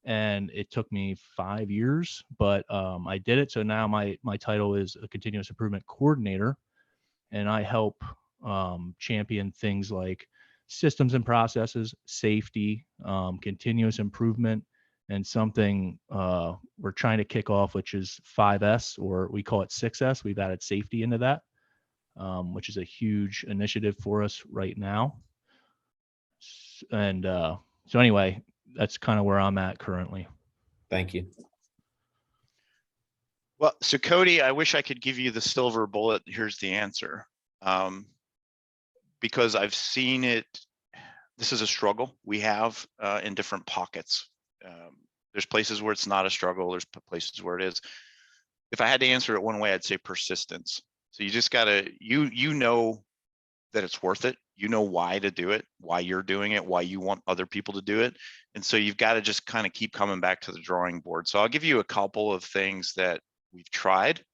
and it took me 5 years, but I did it. So now my title is a continuous improvement coordinator, and I help champion things like systems and processes, safety, continuous improvement, and something we're trying to kick off, which is 5S, or we call it 6S. We've added safety into that, which is a huge initiative for us right now. And so anyway, that's kind of where I'm at currently. Thank you. Well, so Cody, I wish I could give you the silver bullet. Here's the answer. Because I've seen it. This is a struggle we have in different pockets. There's places where it's not a struggle. There's places where it is. If I had to answer it one way, I'd say persistence. So you just gotta, you know that it's worth it. You know why to do it, why you're doing it, why you want other people to do it. And so you've got to just kind of keep coming back to the drawing board. So I'll give you a couple of things that we've tried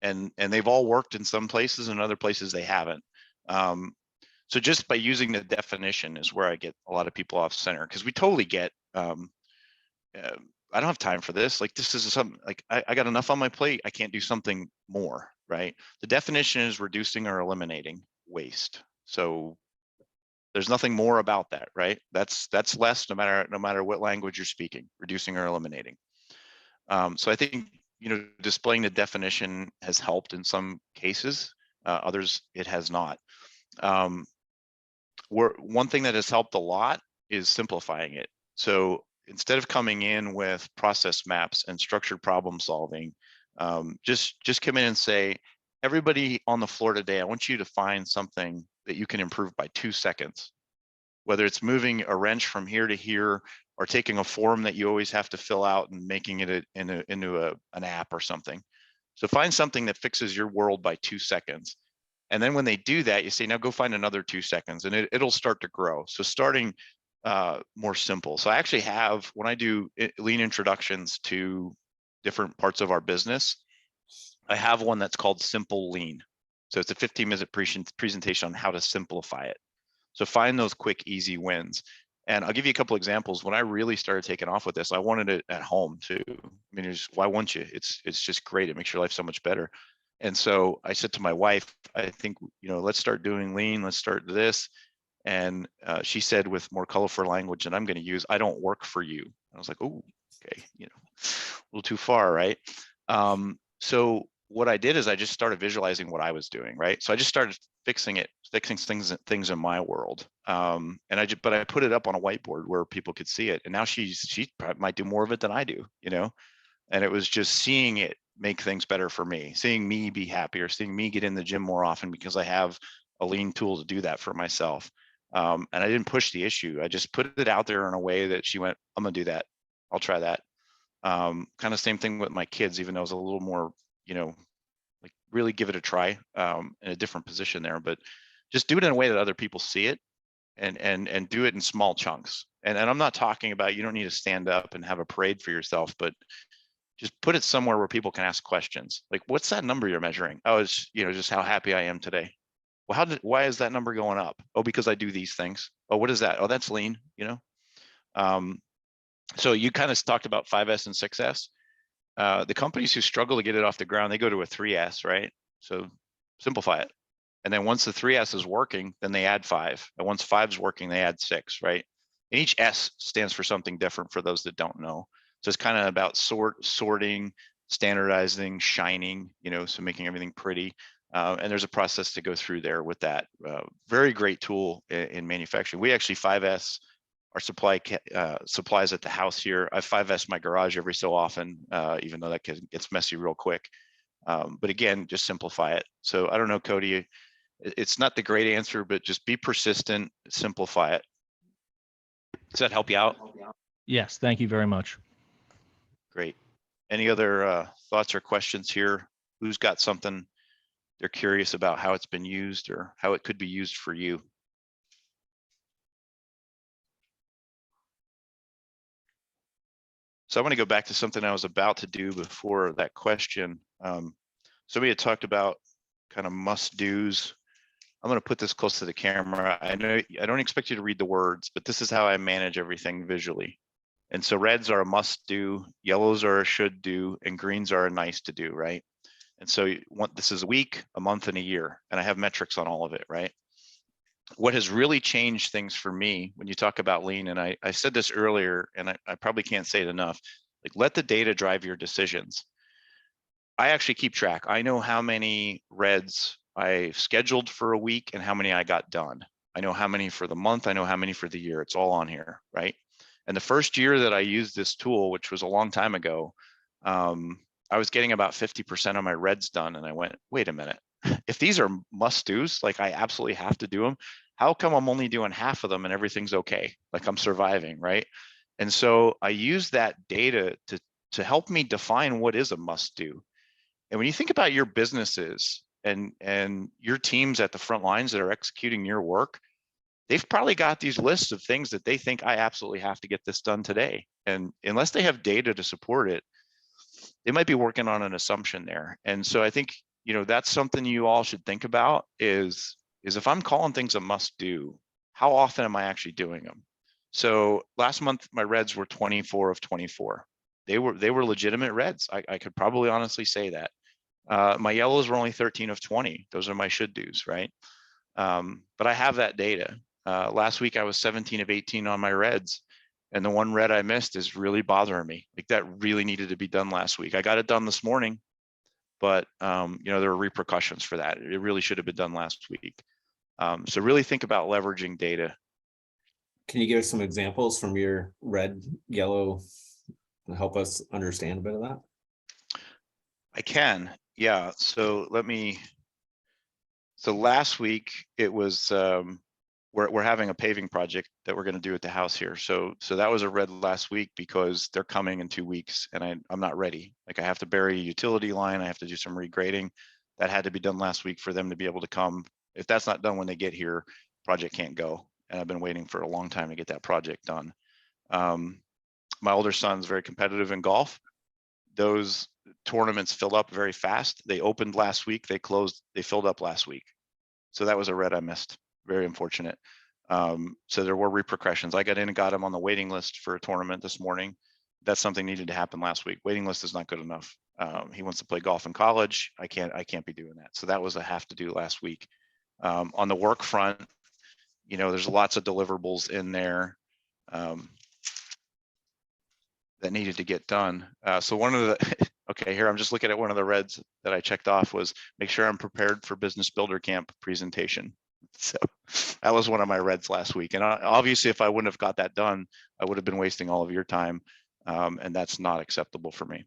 and they've all worked in some places and other places they haven't. So just by using the definition is where I get a lot of people off center, because we totally get, I don't have time for this. Like, this is something like I got enough on my plate. I can't do something more, right? The definition is reducing or eliminating waste. So there's nothing more about that, right? That's less, no matter what language you're speaking, reducing or eliminating. So I think, displaying the definition has helped in some cases. Others, it has not. One thing that has helped a lot is simplifying it. So instead of coming in with process maps and structured problem solving, just come in and say, everybody on the floor today, I want you to find something that you can improve by 2 seconds. Whether it's moving a wrench from here to here, or taking a form that you always have to fill out and making it into an app or something. So find something that fixes your world by 2 seconds. And then when they do that, you say, now go find another 2 seconds, and it'll start to grow. So starting more simple. So I actually have, when I do lean introductions to different parts of our business, I have one that's called Simple Lean. So it's a 15-minute presentation on how to simplify it. So find those quick, easy wins. And I'll give you a couple examples. When I really started taking off with this, I wanted it at home too. I mean, why wouldn't you? It's just great. It makes your life so much better. And so I said to my wife, I think, let's start doing lean. Let's start this. And she said, with more colorful language than I'm going to use, I don't work for you. I was like, oh, okay, a little too far, right? So what I did is I just started visualizing what I was doing, right? So I just started fixing it fixing things in my world. And but I put it up on a whiteboard where people could see it. And now she probably might do more of it than I do, you know? And it was just seeing it make things better for me, seeing me be happier, seeing me get in the gym more often because I have a lean tool to do that for myself. And I didn't push the issue. I just put it out there in a way that she went, I'm gonna do that. I'll try that. Kind of same thing with my kids, even though it was a little more, you know, like really give it a try in a different position there, but just do it in a way that other people see it and do it in small chunks. And I'm not talking about, you don't need to stand up and have a parade for yourself, but just put it somewhere where people can ask questions. Like, what's that number you're measuring? Oh, it's, you know, just how happy I am today. Well, why is that number going up? Oh, because I do these things. Oh, what is that? Oh, that's lean, you know? So you kind of talked about 5S and 6S. The companies who struggle to get it off the ground, they go to a 3S, right? So simplify it. And then once the 3S is working, then they add 5. And once 5 is working, they add 6, right? And each S stands for something different for those that don't know. So it's kind of about sorting, standardizing, shining, you know, so making everything pretty. And there's a process to go through there with that. Very great tool in manufacturing. We actually 5S our supplies at the house here. I 5S my garage every so often, even though that gets messy real quick. But again, just simplify it. So I don't know, Cody, it's not the great answer, but just be persistent, simplify it. Does that help you out? Yes, thank you very much. Great. Any other thoughts or questions here? Who's got something they're curious about how it's been used or how it could be used for you? So I want to go back to something I was about to do before that question. Somebody had talked about kind of must-dos. I'm going to put this close to the camera. I know I don't expect you to read the words, but this is how I manage everything visually. And so reds are a must-do, yellows are a should-do, and greens are a nice-to-do, right? And so this is a week, a month, and a year, and I have metrics on all of it, right? What has really changed things for me when you talk about lean, and I said this earlier, and I probably can't say it enough, like let the data drive your decisions. I actually keep track. I know how many reds I scheduled for a week and how many I got done. I know how many for the month. I know how many for the year. It's all on here, right? And the first year that I used this tool, which was a long time ago, I was getting about 50% of my reds done. And I went, wait a minute, if these are must-dos, like I absolutely have to do them, how come I'm only doing half of them and everything's okay? Like I'm surviving, right? And so I use that data to help me define what is a must-do. And when you think about your businesses and your teams at the front lines that are executing your work, they've probably got these lists of things that they think I absolutely have to get this done today. And unless they have data to support it, they might be working on an assumption there. And so I think, you know, that's something you all should think about is if I'm calling things a must do, how often am I actually doing them? So last month, my reds were 24 of 24. They were legitimate reds. I could probably honestly say that. My yellows were only 13 of 20. Those are my should do's, right? But I have that data. Last week I was 17 of 18 on my reds. And the one red I missed is really bothering me. Like that really needed to be done last week. I got it done this morning, but you know, there were repercussions for that. It really should have been done last week. So really think about leveraging data. Can you give us some examples from your red, yellow, to help us understand a bit of that? I can, yeah. So so last week it was, we're having a paving project that we're going to do at the house here. So that was a red last week because they're coming in 2 weeks and I'm not ready. Like I have to bury a utility line. I have to do some regrading. That had to be done last week for them to be able to come. If that's not done when they get here, project can't go. And I've been waiting for a long time to get that project done. My older son's very competitive in golf. Those tournaments fill up very fast. They opened last week, they filled up last week. So that was a red I missed. Very unfortunate. So there were repercussions. I got in and got him on the waiting list for a tournament this morning. That's something needed to happen last week. Waiting list is not good enough. He wants to play golf in college. I can't be doing that. So that was a have to do last week. On the work front, you know, there's lots of deliverables in there that needed to get done. So one of the, okay, here I'm just looking at one of the reds that I checked off was make sure I'm prepared for Business Builder Camp presentation. So that was one of my reds last week. And obviously, if I wouldn't have got that done, I would have been wasting all of your time. And that's not acceptable for me.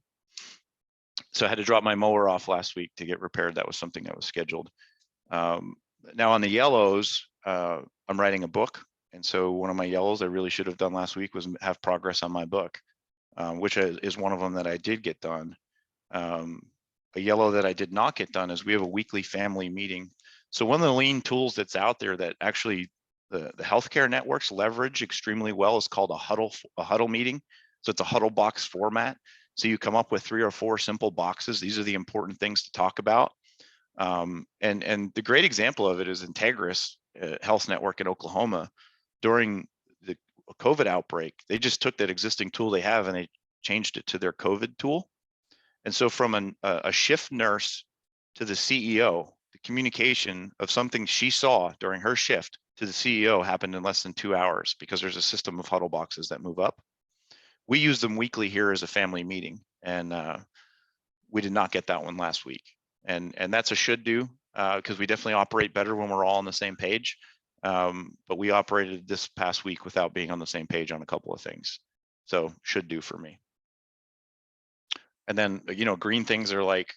So I had to drop my mower off last week to get repaired. That was something that was scheduled. Now on the yellows, I'm writing a book. And so one of my yellows I really should have done last week was have progress on my book, which is one of them that I did get done. A yellow that I did not get done is we have a weekly family meeting. So one of the lean tools that's out there that actually the healthcare networks leverage extremely well is called a huddle meeting. So it's a huddle box format. So you come up with 3 or 4 simple boxes. These are the important things to talk about. And the great example of it is Integris Health Network in Oklahoma. During the COVID outbreak, they just took that existing tool they have and they changed it to their COVID tool. And so from a shift nurse to the CEO, the communication of something she saw during her shift to the CEO happened in less than 2 hours because there's a system of huddle boxes that move up. We use them weekly here as a family meeting, and we did not get that one last week. And that's a should do, because we definitely operate better when we're all on the same page. But we operated this past week without being on the same page on a couple of things. So should do for me. And then, green things are like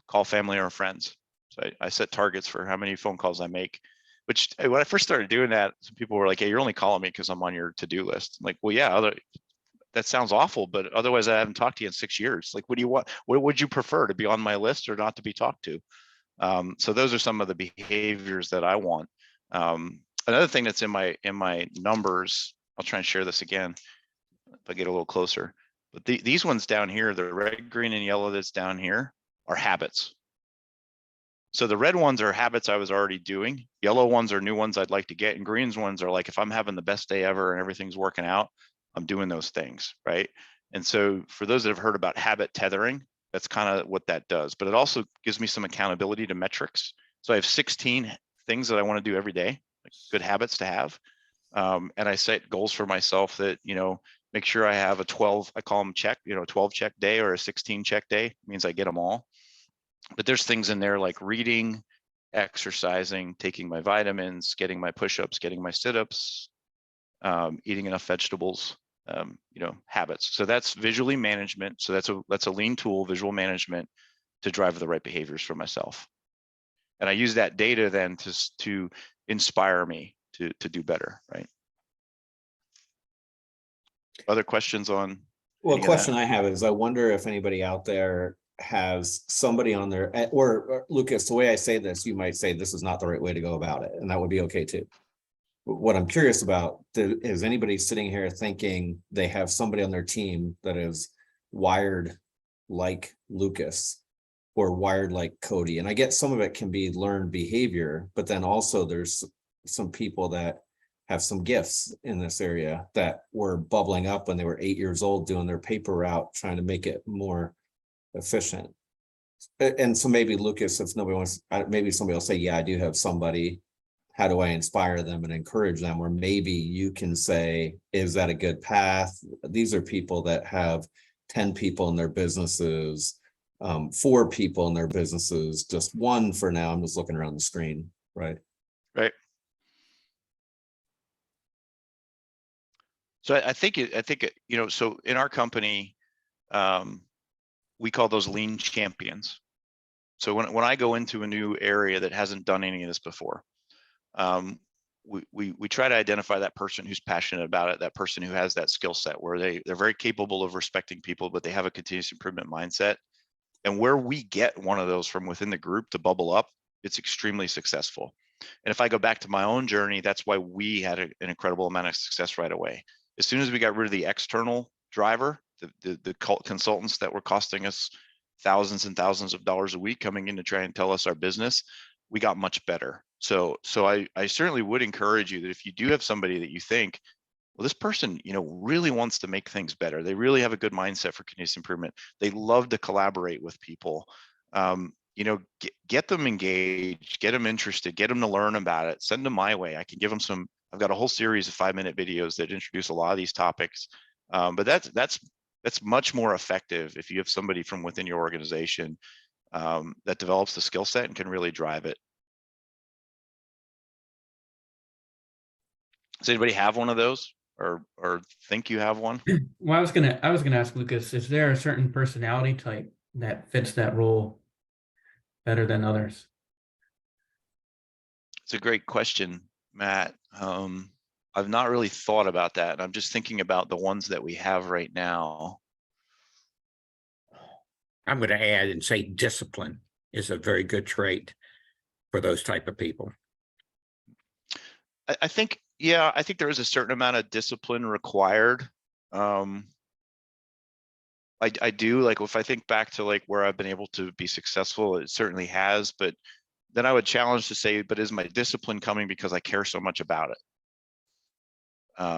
call family or friends. So I set targets for how many phone calls I make, which when I first started doing that, some people were like, hey, you're only calling me because I'm on your to-do list. I'm like, well, yeah, that sounds awful, but otherwise I haven't talked to you in 6 years. Like, what do you want? What would you prefer, to be on my list or not to be talked to? So those are some of the behaviors that I want. Another thing that's in my numbers, I'll try and share this again if I get a little closer. But these ones down here, the red, green, and yellow that's down here are habits. So the red ones are habits I was already doing. Yellow ones are new ones I'd like to get. And greens ones are like, if I'm having the best day ever and everything's working out, I'm doing those things, right? And so for those that have heard about habit tethering, that's kind of what that does. But it also gives me some accountability to metrics. So I have 16 things that I want to do every day, like good habits to have. And I set goals for myself that, make sure I have a 12, I call them check, 12 check day or a 16 check day. It means I get them all. But there's things in there like reading, exercising, taking my vitamins, getting my push-ups, getting my sit-ups, eating enough vegetables, habits. So that's visually management. So that's a lean tool, visual management, to drive the right behaviors for myself. And I use that data then to inspire me to do better, right? Other questions on? Well, a question I have is, I wonder if anybody out there has somebody on their, or Lucas, the way I say this, you might say this is not the right way to go about it, and that would be okay too. What I'm curious about is anybody sitting here thinking they have somebody on their team that is wired like Lucas or wired like Cody. And I get some of it can be learned behavior, but then also there's some people that have some gifts in this area that were bubbling up when they were 8 years old doing their paper route, trying to make it more efficient. And so maybe Lucas, if nobody wants, maybe somebody will say, yeah, I do have somebody. How do I inspire them and encourage them? Or maybe you can say, is that a good path? These are people that have 10 people in their businesses, 4 people in their businesses, just 1 for now. I'm just looking around the screen, right? Right. So I think, so in our company, we call those lean champions. So when I go into a new area that hasn't done any of this before, we try to identify that person who's passionate about it, that person who has that skill set where they're very capable of respecting people, but they have a continuous improvement mindset. And where we get one of those from within the group to bubble up, it's extremely successful. And if I go back to my own journey, that's why we had an incredible amount of success right away. As soon as we got rid of the external driver, the consultants that were costing us thousands and thousands of dollars a week coming in to try and tell us our business, we got much better. So I certainly would encourage you that if you do have somebody that you think, well, this person, really wants to make things better. They really have a good mindset for continuous improvement. They love to collaborate with people. Get them engaged, get them interested, get them to learn about it, send them my way. I can give them I've got a whole series of 5-minute videos that introduce a lot of these topics. But that's much more effective if you have somebody from within your organization that develops the skill set and can really drive it. Does anybody have one of those or think you have one? Well, I was gonna ask Lucas, is there a certain personality type that fits that role better than others? It's a great question, Matt. I've not really thought about that. And I'm just thinking about the ones that we have right now. I'm going to add and say discipline is a very good trait for those type of people. I think, yeah, I think there is a certain amount of discipline required. I do, like, if I think back to like where I've been able to be successful, it certainly has, but then I would challenge to say, but is my discipline coming because I care so much about it?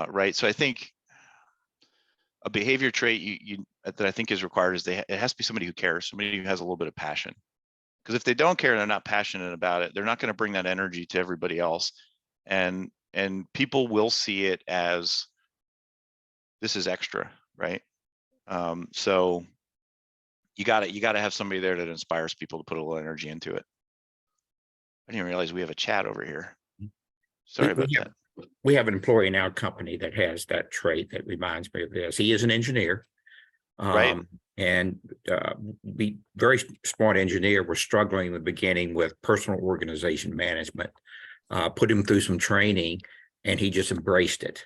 Right. So I think a behavior trait that I think is required is it has to be somebody who cares, somebody who has a little bit of passion. Because if they don't care and they're not passionate about it, they're not going to bring that energy to everybody else. And people will see it as this is extra, right? So you got to have somebody there that inspires people to put a little energy into it. I didn't realize we have a chat over here. Sorry about that. We have an employee in our company that has that trait that reminds me of this. He is an engineer. Right. And we very smart engineer was struggling in the beginning with personal organization management. Put him through some training, and he just embraced it.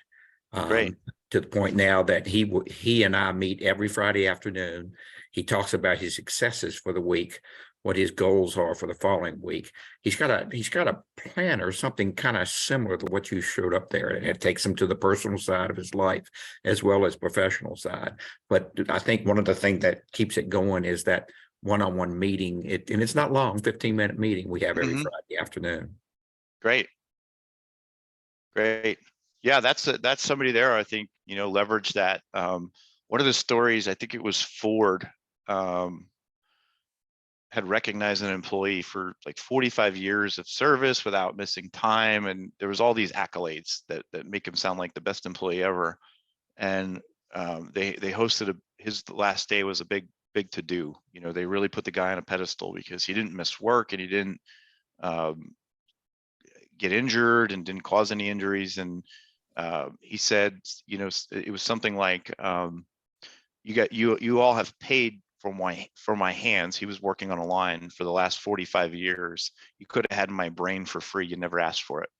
Great. To the point now that he and I meet every Friday afternoon. He talks about his successes for the week, what his goals are for the following week. He's got a plan or something kind of similar to what you showed up there, and it takes him to the personal side of his life as well as professional side. But I think one of the things that keeps it going is that one-on-one meeting. And it's not long, 15-minute meeting we have every Friday afternoon. Great. Yeah, that's somebody there. I think, leverage that. One of the stories, I think it was Ford, had recognized an employee for like 45 years of service without missing time. And there was all these accolades that make him sound like the best employee ever. And they hosted his last day was a big to do. They really put the guy on a pedestal because he didn't miss work and he didn't get injured and didn't cause any injuries. And he said, it was something like, you all have paid for my hands. He was working on a line for the last 45 years. You could have had my brain for free. You never asked for it.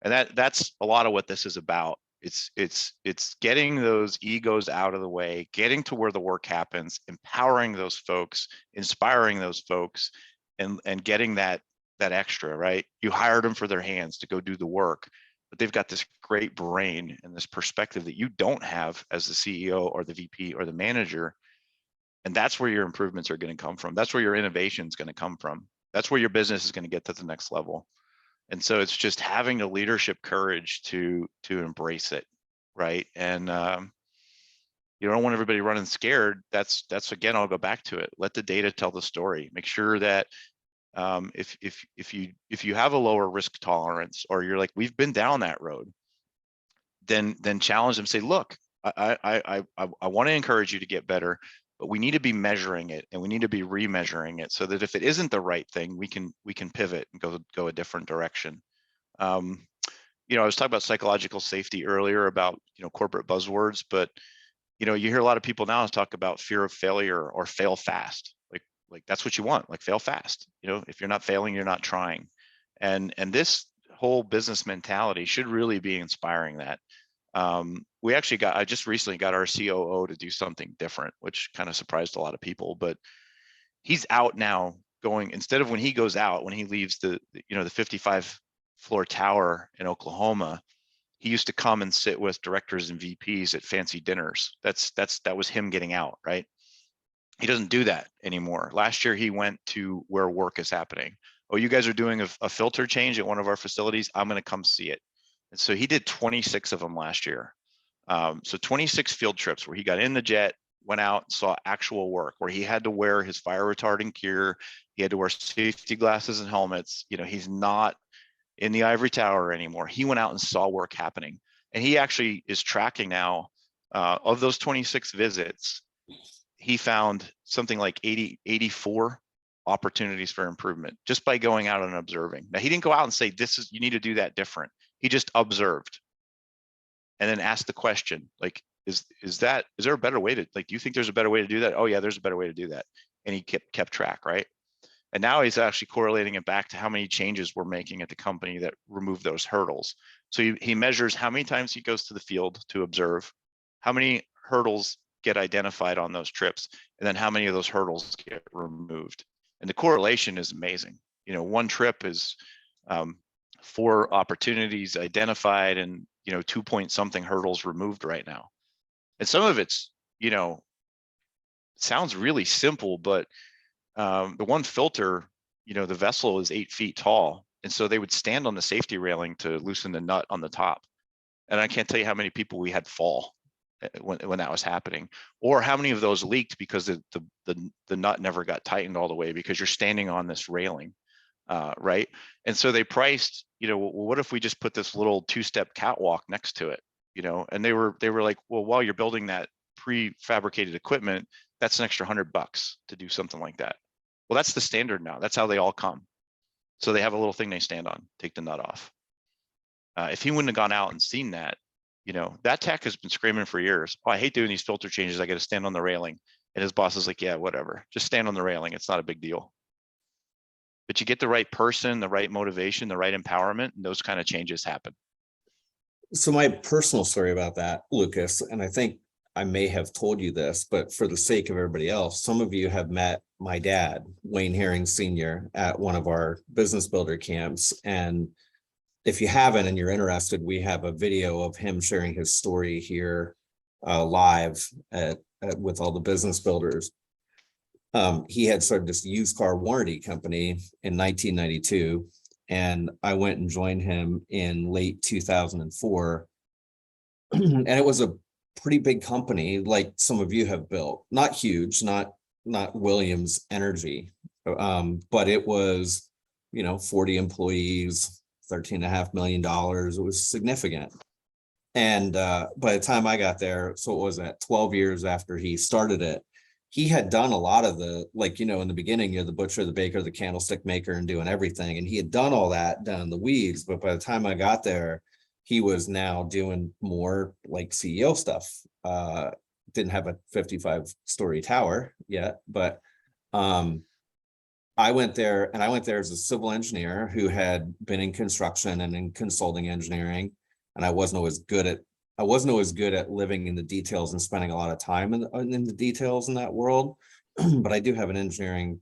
And that's a lot of what this is about. It's getting those egos out of the way, getting to where the work happens, empowering those folks, inspiring those folks, and getting that extra, right? You hired them for their hands to go do the work, but they've got this great brain and this perspective that you don't have as the CEO or the VP or the manager. And that's where your improvements are going to come from. That's where your innovation is going to come from. That's where your business is going to get to the next level. And so it's just having the leadership courage to embrace it, right? And you don't want everybody running scared. That's again, I'll go back to it. Let the data tell the story. Make sure that if you have a lower risk tolerance, or you're like, we've been down that road, then challenge them. Say, look, I want to encourage you to get better, but we need to be measuring it, and we need to be remeasuring it, so that if it isn't the right thing, we can pivot and go a different direction. I was talking about psychological safety earlier, about corporate buzzwords, but you hear a lot of people now talk about fear of failure or fail fast. Like that's what you want, like fail fast. If you're not failing, you're not trying. And this whole business mentality should really be inspiring that. I just recently got our COO to do something different, which kind of surprised a lot of people, but he's out now going, instead of when he goes out, when he leaves the 55 floor tower in Oklahoma, he used to come and sit with directors and VPs at fancy dinners. That was him getting out, right? He doesn't do that anymore. Last year, he went to where work is happening. Oh, you guys are doing a filter change at one of our facilities. I'm going to come see it. And so he did 26 of them last year. So 26 field trips where he got in the jet, went out and saw actual work, where he had to wear his fire retardant gear. He had to wear safety glasses and helmets. He's not in the ivory tower anymore. He went out and saw work happening. And he actually is tracking now, of those 26 visits, he found something like 84 opportunities for improvement just by going out and observing. Now, he didn't go out and say, you need to do that different. He just observed and then asked the question, like, is there a better way to, like, do you think there's a better way to do that? Oh yeah, there's a better way to do that. And he kept track, right? And now he's actually correlating it back to how many changes we're making at the company that remove those hurdles. So he measures how many times he goes to the field to observe, how many hurdles get identified on those trips, and then how many of those hurdles get removed. And the correlation is amazing. You know, one trip is 4 opportunities identified and, 2 point something hurdles removed right now. And some of it's, sounds really simple, but the one filter, the vessel is 8 feet tall. And so they would stand on the safety railing to loosen the nut on the top. And I can't tell you how many people we had fall when that was happening, or how many of those leaked because the nut never got tightened all the way because you're standing on this railing, right? And so they priced, well, what if we just put this little 2-step catwalk next to it, And they were like, well, while you're building that prefabricated equipment, that's an extra $100 to do something like that. Well, that's the standard now. That's how they all come. So they have a little thing they stand on, take the nut off. If he wouldn't have gone out and seen that, that tech has been screaming for years. Oh, I hate doing these filter changes. I got to stand on the railing. And his boss is like, yeah, whatever. Just stand on the railing. It's not a big deal. But you get the right person, the right motivation, the right empowerment, and those kind of changes happen. So my personal story about that, Lucas, and I think I may have told you this, but for the sake of everybody else, some of you have met my dad, Wayne Herring Sr., at one of our business builder camps. And if you haven't and you're interested, we have a video of him sharing his story here live with all the business builders. He had started this used car warranty company in 1992, and I went and joined him in late 2004. And it was a pretty big company, like some of you have built. Not huge, not Williams Energy, but it was, 40 employees, $13.5 million. It was significant. And by the time I got there, so what was that, 12 years after he started it, he had done a lot of the, like, in the beginning, you're the butcher, the baker, the candlestick maker, and doing everything. And he had done all that down in the weeds. But by the time I got there, he was now doing more like CEO stuff. Didn't have a 55-story tower yet, but I went there as a civil engineer who had been in construction and in consulting engineering. And I wasn't always good at living in the details and spending a lot of time in the details in that world. But I do have an engineering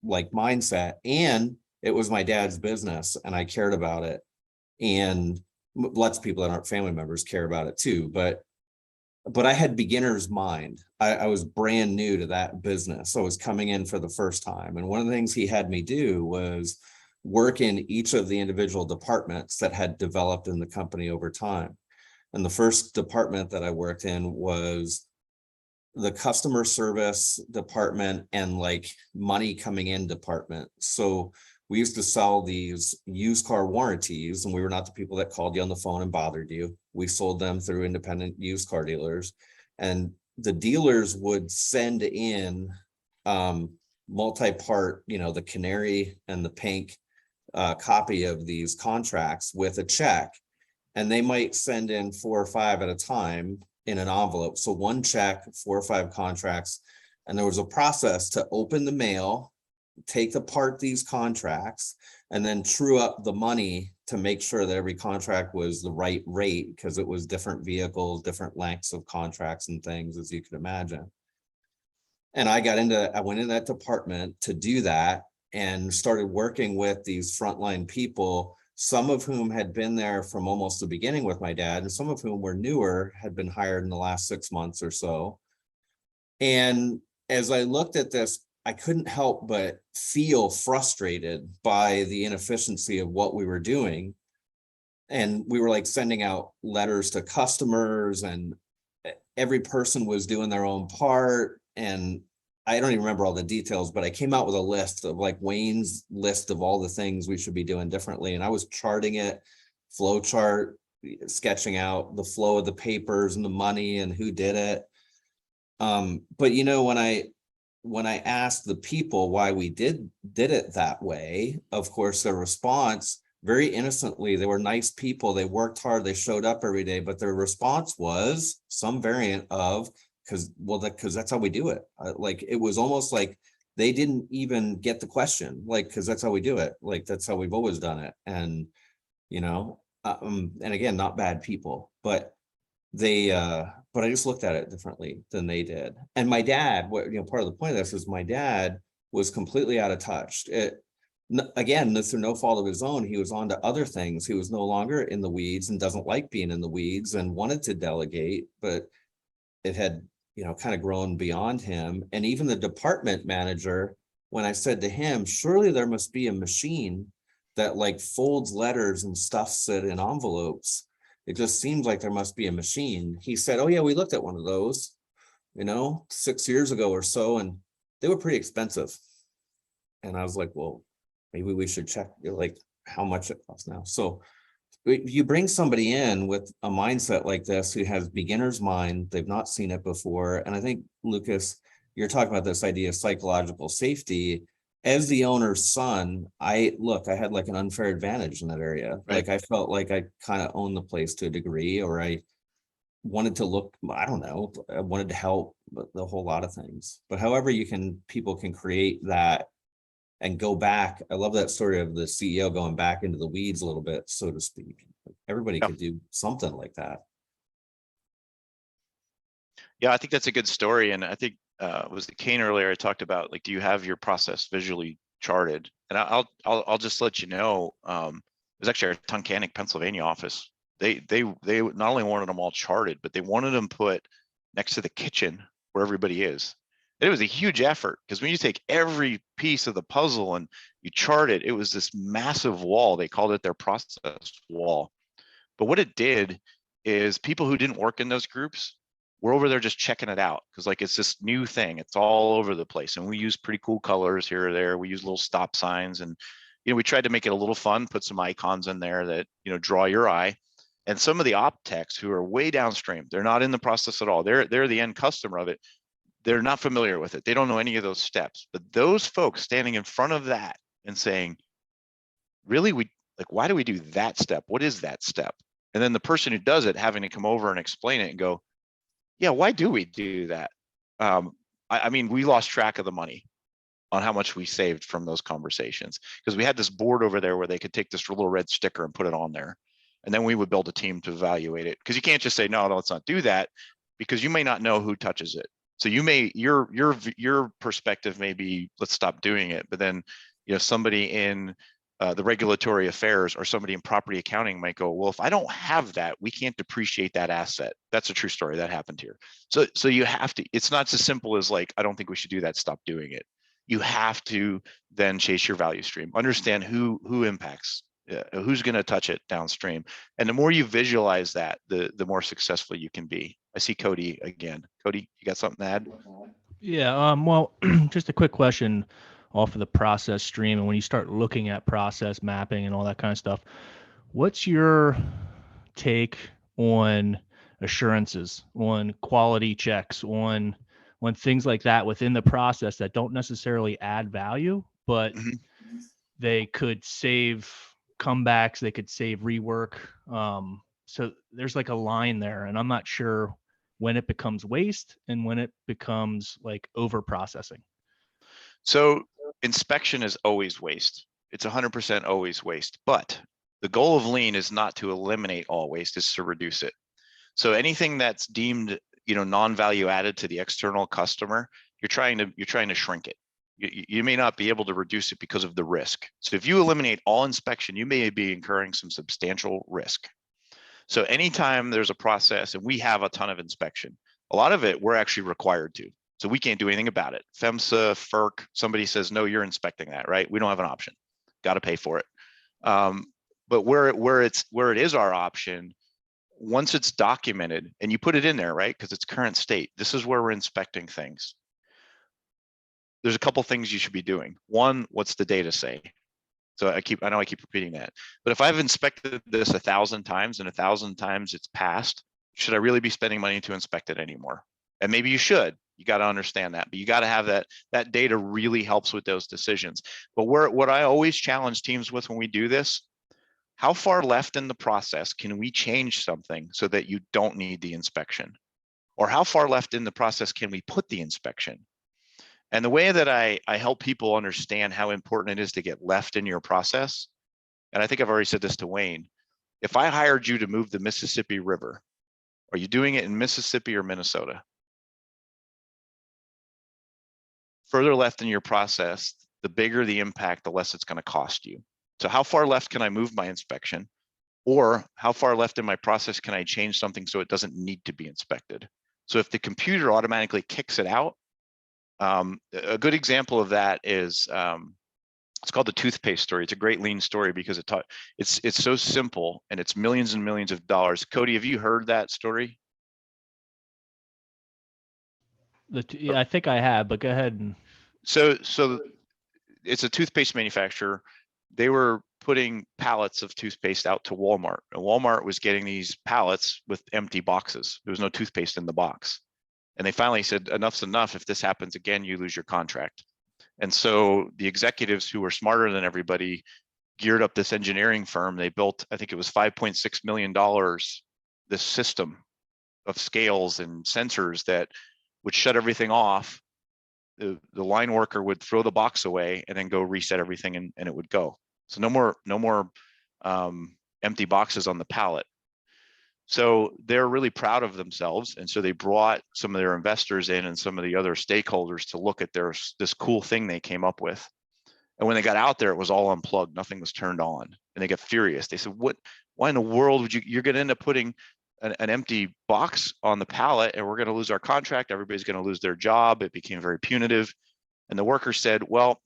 like mindset, and it was my dad's business and I cared about it. And lots of people that aren't family members care about it too, but I had beginner's mind. I was brand new to that business. I was coming in for the first time. And one of the things he had me do was work in each of the individual departments that had developed in the company over time. And the first department that I worked in was the customer service department and like money coming in department. So we used to sell these used car warranties, and we were not the people that called you on the phone and bothered you. We sold them through independent used car dealers, and the dealers would send in multi-part, the canary and the pink copy of these contracts with a check, and they might send in 4 or 5 at a time in an envelope. So one check, 4 or 5 contracts, and there was a process to open the mail, take apart these contracts, and then true up the money to make sure that every contract was the right rate, because it was different vehicles, different lengths of contracts and things, as you could imagine. And I went in that department to do that and started working with these frontline people, some of whom had been there from almost the beginning with my dad, and some of whom were newer, had been hired in the last 6 months or so. And as I looked at this, I couldn't help but feel frustrated by the inefficiency of what we were doing. And we were like sending out letters to customers, and every person was doing their own part. And I don't even remember all the details, but I came out with a list of like Wayne's list of all the things we should be doing differently. And I was charting it, flow chart, sketching out the flow of the papers and the money and who did it. But when when I asked the people why we did it that way, of course, their response, very innocently, they were nice people, they worked hard, they showed up every day, but their response was some variant of, because that's how we do it. Like, it was almost like they didn't even get the question, like, because that's how we do it. Like, that's how we've always done it. And, and again, not bad people, but but I just looked at it differently than they did. And my dad, part of the point of this is my dad was completely out of touch. Again, through no fault of his own, he was on to other things. He was no longer in the weeds and doesn't like being in the weeds and wanted to delegate, but it had, kind of grown beyond him. And even the department manager, when I said to him, surely there must be a machine that like folds letters and stuffs it in envelopes. It just seems like there must be a machine. He said, oh yeah, we looked at one of those, 6 years ago or so, and they were pretty expensive. And I was like, well, maybe we should check like how much it costs now. So you bring somebody in with a mindset like this who has beginner's mind, they've not seen it before. And I think, Lucas, you're talking about this idea of psychological safety. As the owner's son, I had like an unfair advantage in that area. Right. Like I felt like I kind of owned the place to a degree, or I wanted to look, I don't know, I wanted to help with a whole lot of things. But however people can create that and go back. I love that story of the CEO going back into the weeds a little bit, so to speak. Everybody Yeah. could do something like that. Yeah, I think that's a good story. And I think was the Kane earlier, I talked about, like, do you have your process visually charted? And I'll just let you know, it was actually our Tunkhannock, Pennsylvania office. They not only wanted them all charted, but they wanted them put next to the kitchen where everybody is. And it was a huge effort, because when you take every piece of the puzzle and you chart it, it was this massive wall. They called it their process wall. But what it did is people who didn't work in those groups were over there just checking it out, because like it's this new thing. It's all over the place, and we use pretty cool colors here or there. We use little stop signs, and we tried to make it a little fun. Put some icons in there that draw your eye. And some of the op techs who are way downstream, they're not in the process at all. They're the end customer of it. They're not familiar with it. They don't know any of those steps. But those folks standing in front of that and saying, really, why do we do that step? What is that step? And then the person who does it having to come over and explain it and go, yeah, why do we do that? I mean, we lost track of the money on how much we saved from those conversations, because we had this board over there where they could take this little red sticker and put it on there. And then we would build a team to evaluate it, because you can't just say, no, let's not do that, because you may not know who touches it. So you may, your perspective may be, let's stop doing it. But then, somebody in the regulatory affairs or somebody in property accounting might go, well, if I don't have that, we can't depreciate that asset. That's a true story that happened here. So you have to, it's not as simple as like, I don't think we should do that, stop doing it. You have to then chase your value stream, understand who impacts, who's going to touch it downstream. And the more you visualize that, the more successful you can be. I see Cody again. Cody, you got something to add? Yeah, well, just a quick question off of the process stream. And when you start looking at process mapping and all that kind of stuff, what's your take on assurances, on quality checks, on things like that within the process that don't necessarily add value, but they could save comebacks, they could save rework. So there's like a line there, and I'm not sure when it becomes waste and when it becomes like over processing. So inspection is always waste. It's 100% always waste. But the goal of lean is not to eliminate all waste, is to reduce it. So anything that's deemed, non-value added to the external customer, you're trying to shrink it. You may not be able to reduce it because of the risk. So if you eliminate all inspection, you may be incurring some substantial risk. So anytime there's a process, and we have a ton of inspection, a lot of it we're actually required to. So we can't do anything about it. FEMSA, FERC, somebody says, no, you're inspecting that, right? We don't have an option. Got to pay for it. But where it is our option, once it's documented and you put it in there, right? Because it's current state. This is where we're inspecting things. There's a couple things you should be doing. One, what's the data say? So I know I keep repeating that, but if I've inspected this 1,000 times and 1,000 times it's passed, should I really be spending money to inspect it anymore? And maybe you should. You got to understand that, but you got to have that data really helps with those decisions. But what I always challenge teams with when we do this, how far left in the process can we change something so that you don't need the inspection? Or how far left in the process can we put the inspection? And the way that I help people understand how important it is to get left in your process, and I think I've already said this to Wayne, if I hired you to move the Mississippi River, are you doing it in Mississippi or Minnesota? Further left in your process, the bigger the impact, the less it's going to cost you. So how far left can I move my inspection? Or how far left in my process can I change something so it doesn't need to be inspected? So if the computer automatically kicks it out, a good example of that is it's called the toothpaste story. It's a great lean story because it's so simple and it's millions and millions of dollars. Cody, have you heard that story? Yeah, I think I have, but go ahead. And So it's a toothpaste manufacturer. They were putting pallets of toothpaste out to Walmart, and Walmart was getting these pallets with empty boxes. There was no toothpaste in the box. And they finally said, enough's enough. If this happens again, you lose your contract. And so the executives who were smarter than everybody geared up this engineering firm. They built, I think it was $5.6 million, this system of scales and sensors that would shut everything off. The line worker would throw the box away and then go reset everything and it would go. So no more empty boxes on the pallet. So they're really proud of themselves. And so they brought some of their investors in and some of the other stakeholders to look at this cool thing they came up with. And when they got out there, it was all unplugged. Nothing was turned on. And they got furious. They said, why in the world would you're going to end up putting an empty box on the pallet and we're going to lose our contract. Everybody's going to lose their job. It became very punitive. And the worker said, well,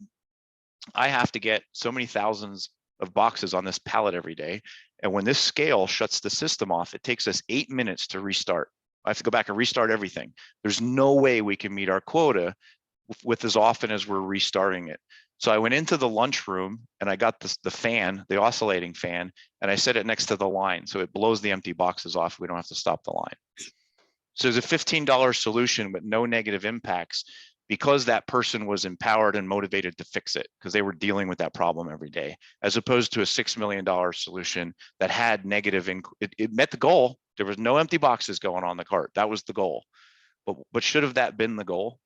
I have to get so many thousands of boxes on this pallet every day. And when this scale shuts the system off, it takes us 8 minutes to restart. I have to go back and restart everything. There's no way we can meet our quota with as often as we're restarting it. So I went into the lunchroom and I got the fan, the oscillating fan, and I set it next to the line. So it blows the empty boxes off. We don't have to stop the line. So there's a $15 solution with no negative impacts because that person was empowered and motivated to fix it because they were dealing with that problem every day, as opposed to a $6 million solution that had negative, it met the goal. There was no empty boxes going on the cart. That was the goal. But should have that been the goal?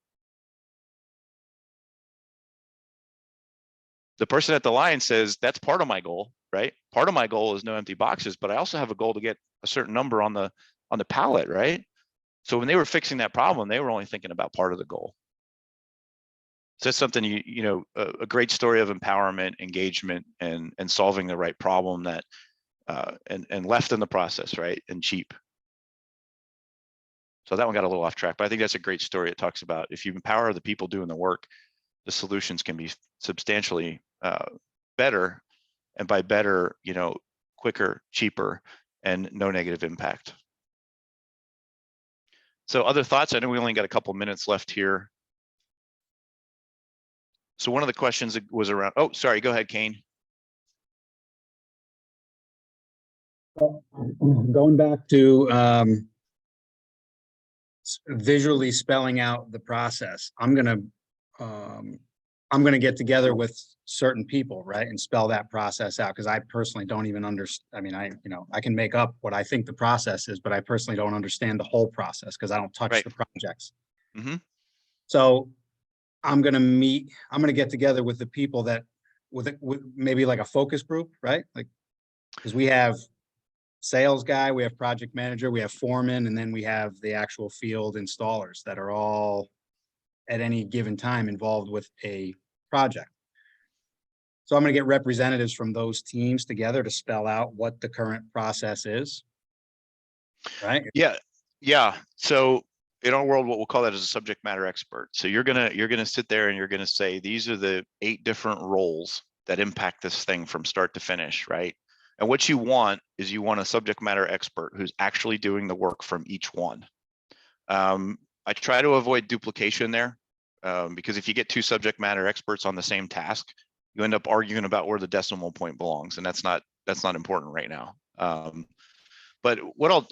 The person at the line says, that's part of my goal, right? Part of my goal is no empty boxes, but I also have a goal to get a certain number on the pallet, right? So when they were fixing that problem, they were only thinking about part of the goal. So that's something, a great story of empowerment, engagement, and solving the right problem that, and left in the process, right? And cheap. So that one got a little off track, but I think that's a great story. It talks about if you empower the people doing the work, the solutions can be substantially better, and by better, quicker, cheaper, and no negative impact. So other thoughts? I know we only got a couple minutes left here. So one of the questions was around, oh, sorry, go ahead, Kane. Going back to visually spelling out the process, I'm gonna get together with certain people, right, and spell that process out, because I personally don't even understand. I mean, I can make up what I think the process is, but I personally don't understand the whole process because I don't touch the projects. Mm-hmm. So I'm gonna get together with the people that with maybe like a focus group, right? Like, because we have sales guy, we have project manager, we have foreman, and then we have the actual field installers that are all at any given time involved with a project. So I'm going to get representatives from those teams together to spell out what the current process is. Right? Yeah. So in our world, what we'll call that is a subject matter expert. So you're gonna sit there and you're gonna say, these are the 8 different roles that impact this thing from start to finish, right? And what you want is you want a subject matter expert who's actually doing the work from each one. I try to avoid duplication there, because if you get 2 subject matter experts on the same task, you end up arguing about where the decimal point belongs, and that's not important right now. But what I'll,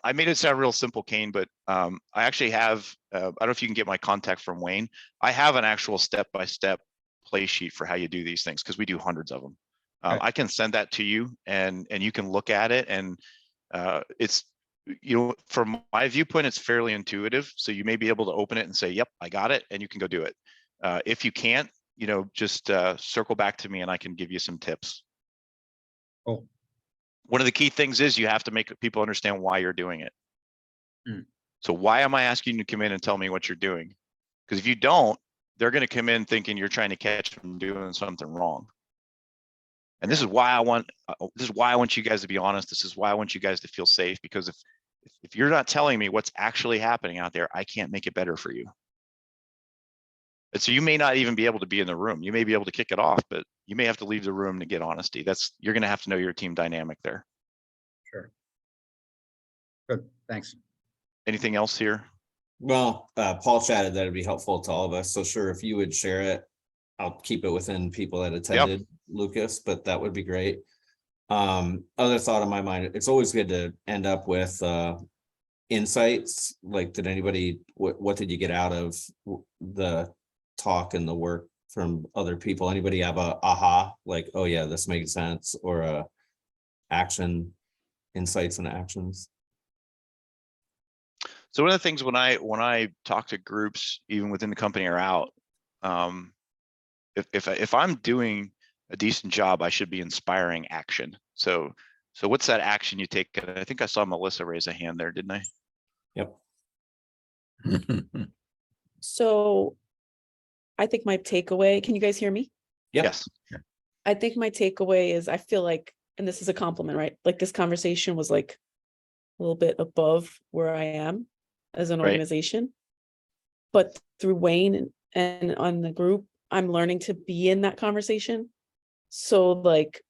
I made it sound real simple, Kane, but I actually have, I don't know if you can get my contact from Wayne. I have an actual step-by-step play sheet for how you do these things, because we do hundreds of them. Okay. I can send that to you and you can look at it, and it's, from my viewpoint, it's fairly intuitive. So you may be able to open it and say, yep, I got it, and you can go do it. If you can't, just circle back to me and I can give you some tips. Cool. One of the key things is you have to make people understand why you're doing it. Mm. So why am I asking you to come in and tell me what you're doing? Because if you don't, they're going to come in thinking you're trying to catch them doing something wrong. And this is why I want you guys to be honest. This is why I want you guys to feel safe, because if you're not telling me what's actually happening out there, I can't make it better for you. And so you may not even be able to be in the room. You may be able to kick it off, but you may have to leave the room to get honesty. You're going to have to know your team dynamic there. Sure. Good, thanks. Anything else here? Well, Paul chatted that it'd be helpful to all of us. So sure, if you would share it, I'll keep it within people that attended, Lucas, but that would be great. Other thought on my mind, it's always good to end up with insights. Like, did anybody, what did you get out of the talk and the work from other people? Anybody have a aha, like, oh yeah, this makes sense, or a action, insights and actions? So one of the things when I talk to groups, even within the company or out, if I'm doing a decent job, I should be inspiring action. So what's that action you take? I think I saw Melissa raise a hand there, didn't I? Yep. So I think my takeaway, can you guys hear me? Yep. Yes. I think my takeaway is, I feel like, and this is a compliment, right? Like, this conversation was like a little bit above where I am as an Right. organization, but through Wayne and on the group, I'm learning to be in that conversation. So like,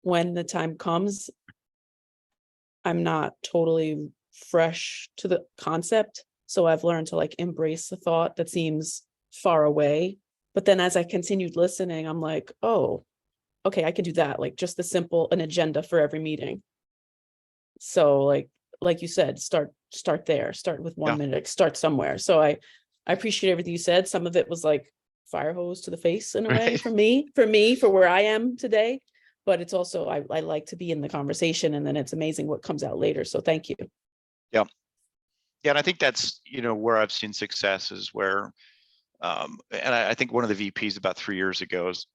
when the time comes, I'm not totally fresh to the concept. So I've learned to like embrace the thought that seems far away. But then as I continued listening, I'm like, oh, okay, I can do that. Like, just an agenda for every meeting. So like you said, start there, start with 1 minute, start somewhere. So I appreciate everything you said. Some of it was like fire hose to the face in a way for where I am today. But it's also, I like to be in the conversation, and then it's amazing what comes out later. So thank you. Yeah. Yeah. And I think that's, where I've seen success is where, and I think one of the VPs about 3 years ago is,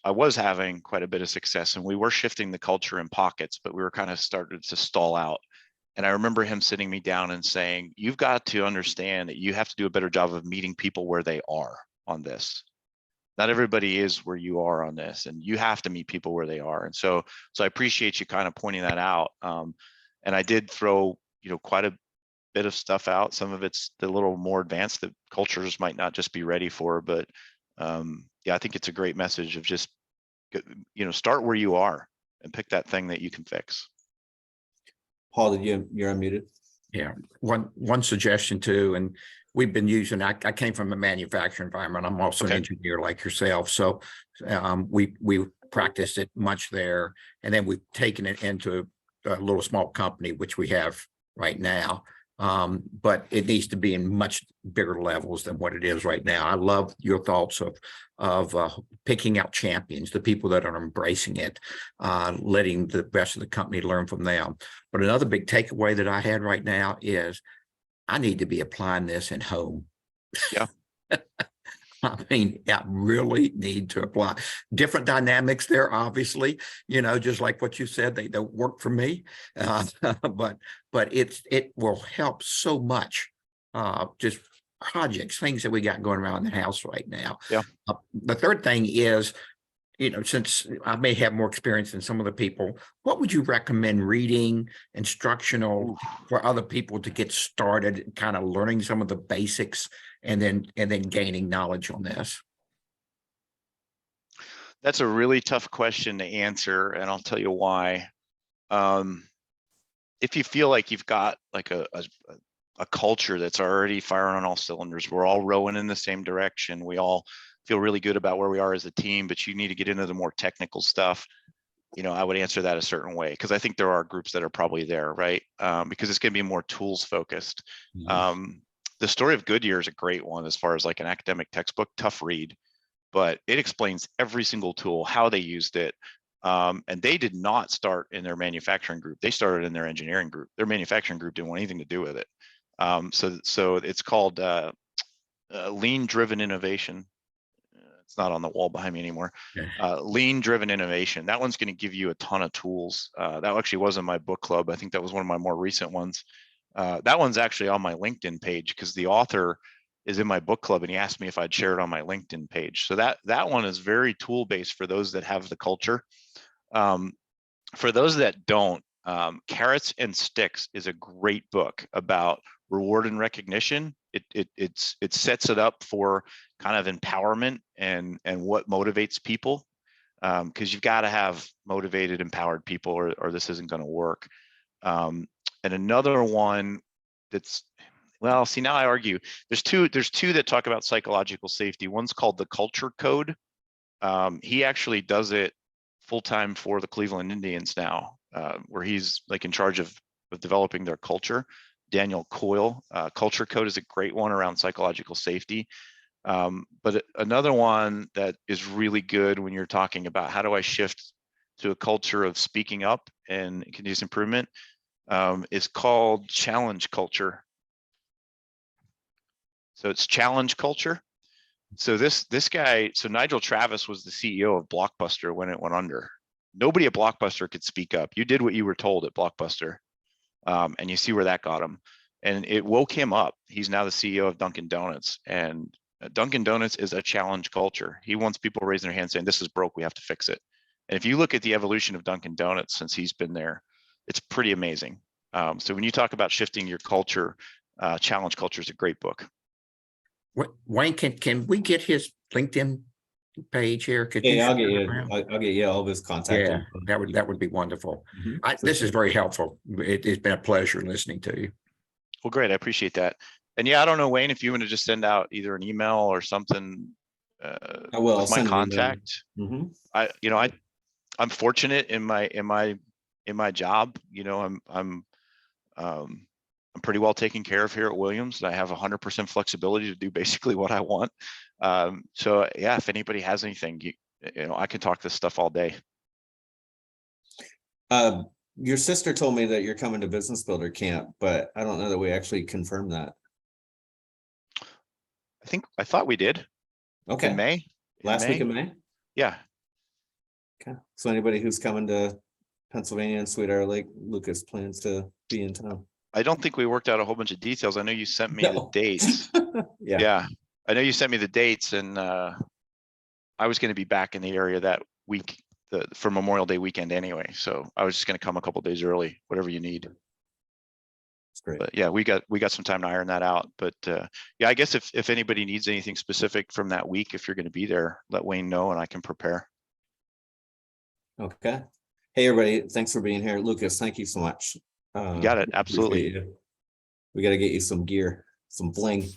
I was having quite a bit of success, and we were shifting the culture in pockets, but we were kind of started to stall out. And I remember him sitting me down and saying, you've got to understand that you have to do a better job of meeting people where they are on this. Not everybody is where you are on this, and you have to meet people where they are. And so I appreciate you kind of pointing that out. And I did throw, quite a bit of stuff out. Some of it's a little more advanced that cultures might not just be ready for, but yeah, I think it's a great message of just, start where you are and pick that thing that you can fix. Paul, you're unmuted. Yeah, one suggestion too, and we've been using, I came from a manufacturing environment. I'm also an engineer like yourself. So we practiced it much there, and then we've taken it into a little small company, which we have right now. But it needs to be in much bigger levels than what it is right now. I love your thoughts of picking out champions, the people that are embracing it, letting the rest of the company learn from them. But another big takeaway that I had right now is I need to be applying this in home. Yeah. I mean, I really need to apply different dynamics there, obviously, just like what you said, they don't work for me. But it will help so much. Just projects, things that we got going around the house right now. Yeah. The third thing is, since I may have more experience than some of the people, what would you recommend reading, instructional for other people to get started, kind of learning some of the basics and then gaining knowledge on this? That's a really tough question to answer, and I'll tell you why. If you feel like you've got like a culture that's already firing on all cylinders, we're all rowing in the same direction, we all feel really good about where we are as a team, but you need to get into the more technical stuff. I would answer that a certain way, because I think there are groups that are probably there, right? Because it's going to be more tools focused. The story of Goodyear is a great one as far as like an academic textbook, tough read, but it explains every single tool, how they used it. And they did not start in their manufacturing group. They started in their engineering group. Their manufacturing group didn't want anything to do with it. So it's called lean driven innovation. It's not on the wall behind me anymore. Lean driven innovation. That one's going to give you a ton of tools. That actually wasn't my book club. I think that was one of my more recent ones. That one's actually on my LinkedIn page because the author is in my book club and he asked me if I'd share it on my LinkedIn page. So that one is very tool based for those that have the culture. For those that don't, Carrots and Sticks is a great book about reward and recognition. It sets it up for kind of empowerment and what motivates people, because you've got to have motivated, empowered people, or this isn't going to work. And another one that's, well, see, now I argue. There's two that talk about psychological safety. One's called the Culture Code. He actually does it full time for the Cleveland Indians now, where he's like in charge of developing their culture. Daniel Coyle. Culture Code is a great one around psychological safety. But another one that is really good when you're talking about how do I shift to a culture of speaking up and continuous improvement, is called Challenge Culture. So it's Challenge Culture. So this guy, so Nigel Travis was the CEO of Blockbuster when it went under. Nobody at Blockbuster could speak up. You did what you were told at Blockbuster. And you see where that got him. And it woke him up. He's now the CEO of Dunkin' Donuts. And Dunkin' Donuts is a challenge culture. He wants people raising their hands saying, this is broke, we have to fix it. And if you look at the evolution of Dunkin' Donuts since he's been there, it's pretty amazing. So when you talk about shifting your culture, Challenge Culture is a great book. Wayne, can we get his LinkedIn page here? Could Yeah, I'll share get it you. around? I'll get you all of his contact. Yeah, info. that would be wonderful. For This sure. is very helpful. It's been a pleasure listening to you. Well, great. I appreciate that. And yeah, I don't know, Wayne, if you want to just send out either an email or something I will. I'll with my send an email. contact. I'm fortunate in my job. I'm pretty well taken care of here at Williams. I have 100% flexibility to do basically what I want. So yeah, if anybody has anything, I can talk this stuff all day. Your sister told me that you're coming to Business Builder Camp, but I don't know that we actually confirmed that. I thought we did. Okay. In May. Last week of May? Yeah. Okay. So anybody who's coming to Pennsylvania and Sweetwater Lake, Lucas plans to be in town. I don't think we worked out a whole bunch of details. I know you sent me the dates. Yeah. I know you sent me the dates, and I was going to be back in the area that week for Memorial Day weekend anyway. So I was just going to come a couple days early, whatever you need. That's great. But yeah, we got some time to iron that out. But yeah, I guess if anybody needs anything specific from that week, if you're going to be there, let Wayne know and I can prepare. Okay. Hey, everybody. Thanks for being here. Lucas, thank you so much. You got it. Absolutely. We got to get you some gear, some bling.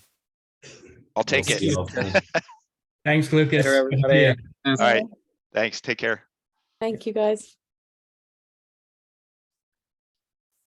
I'll take it. Thanks, Lucas. Later, everybody. Yeah. All right. Thanks. Take care. Thank you, guys.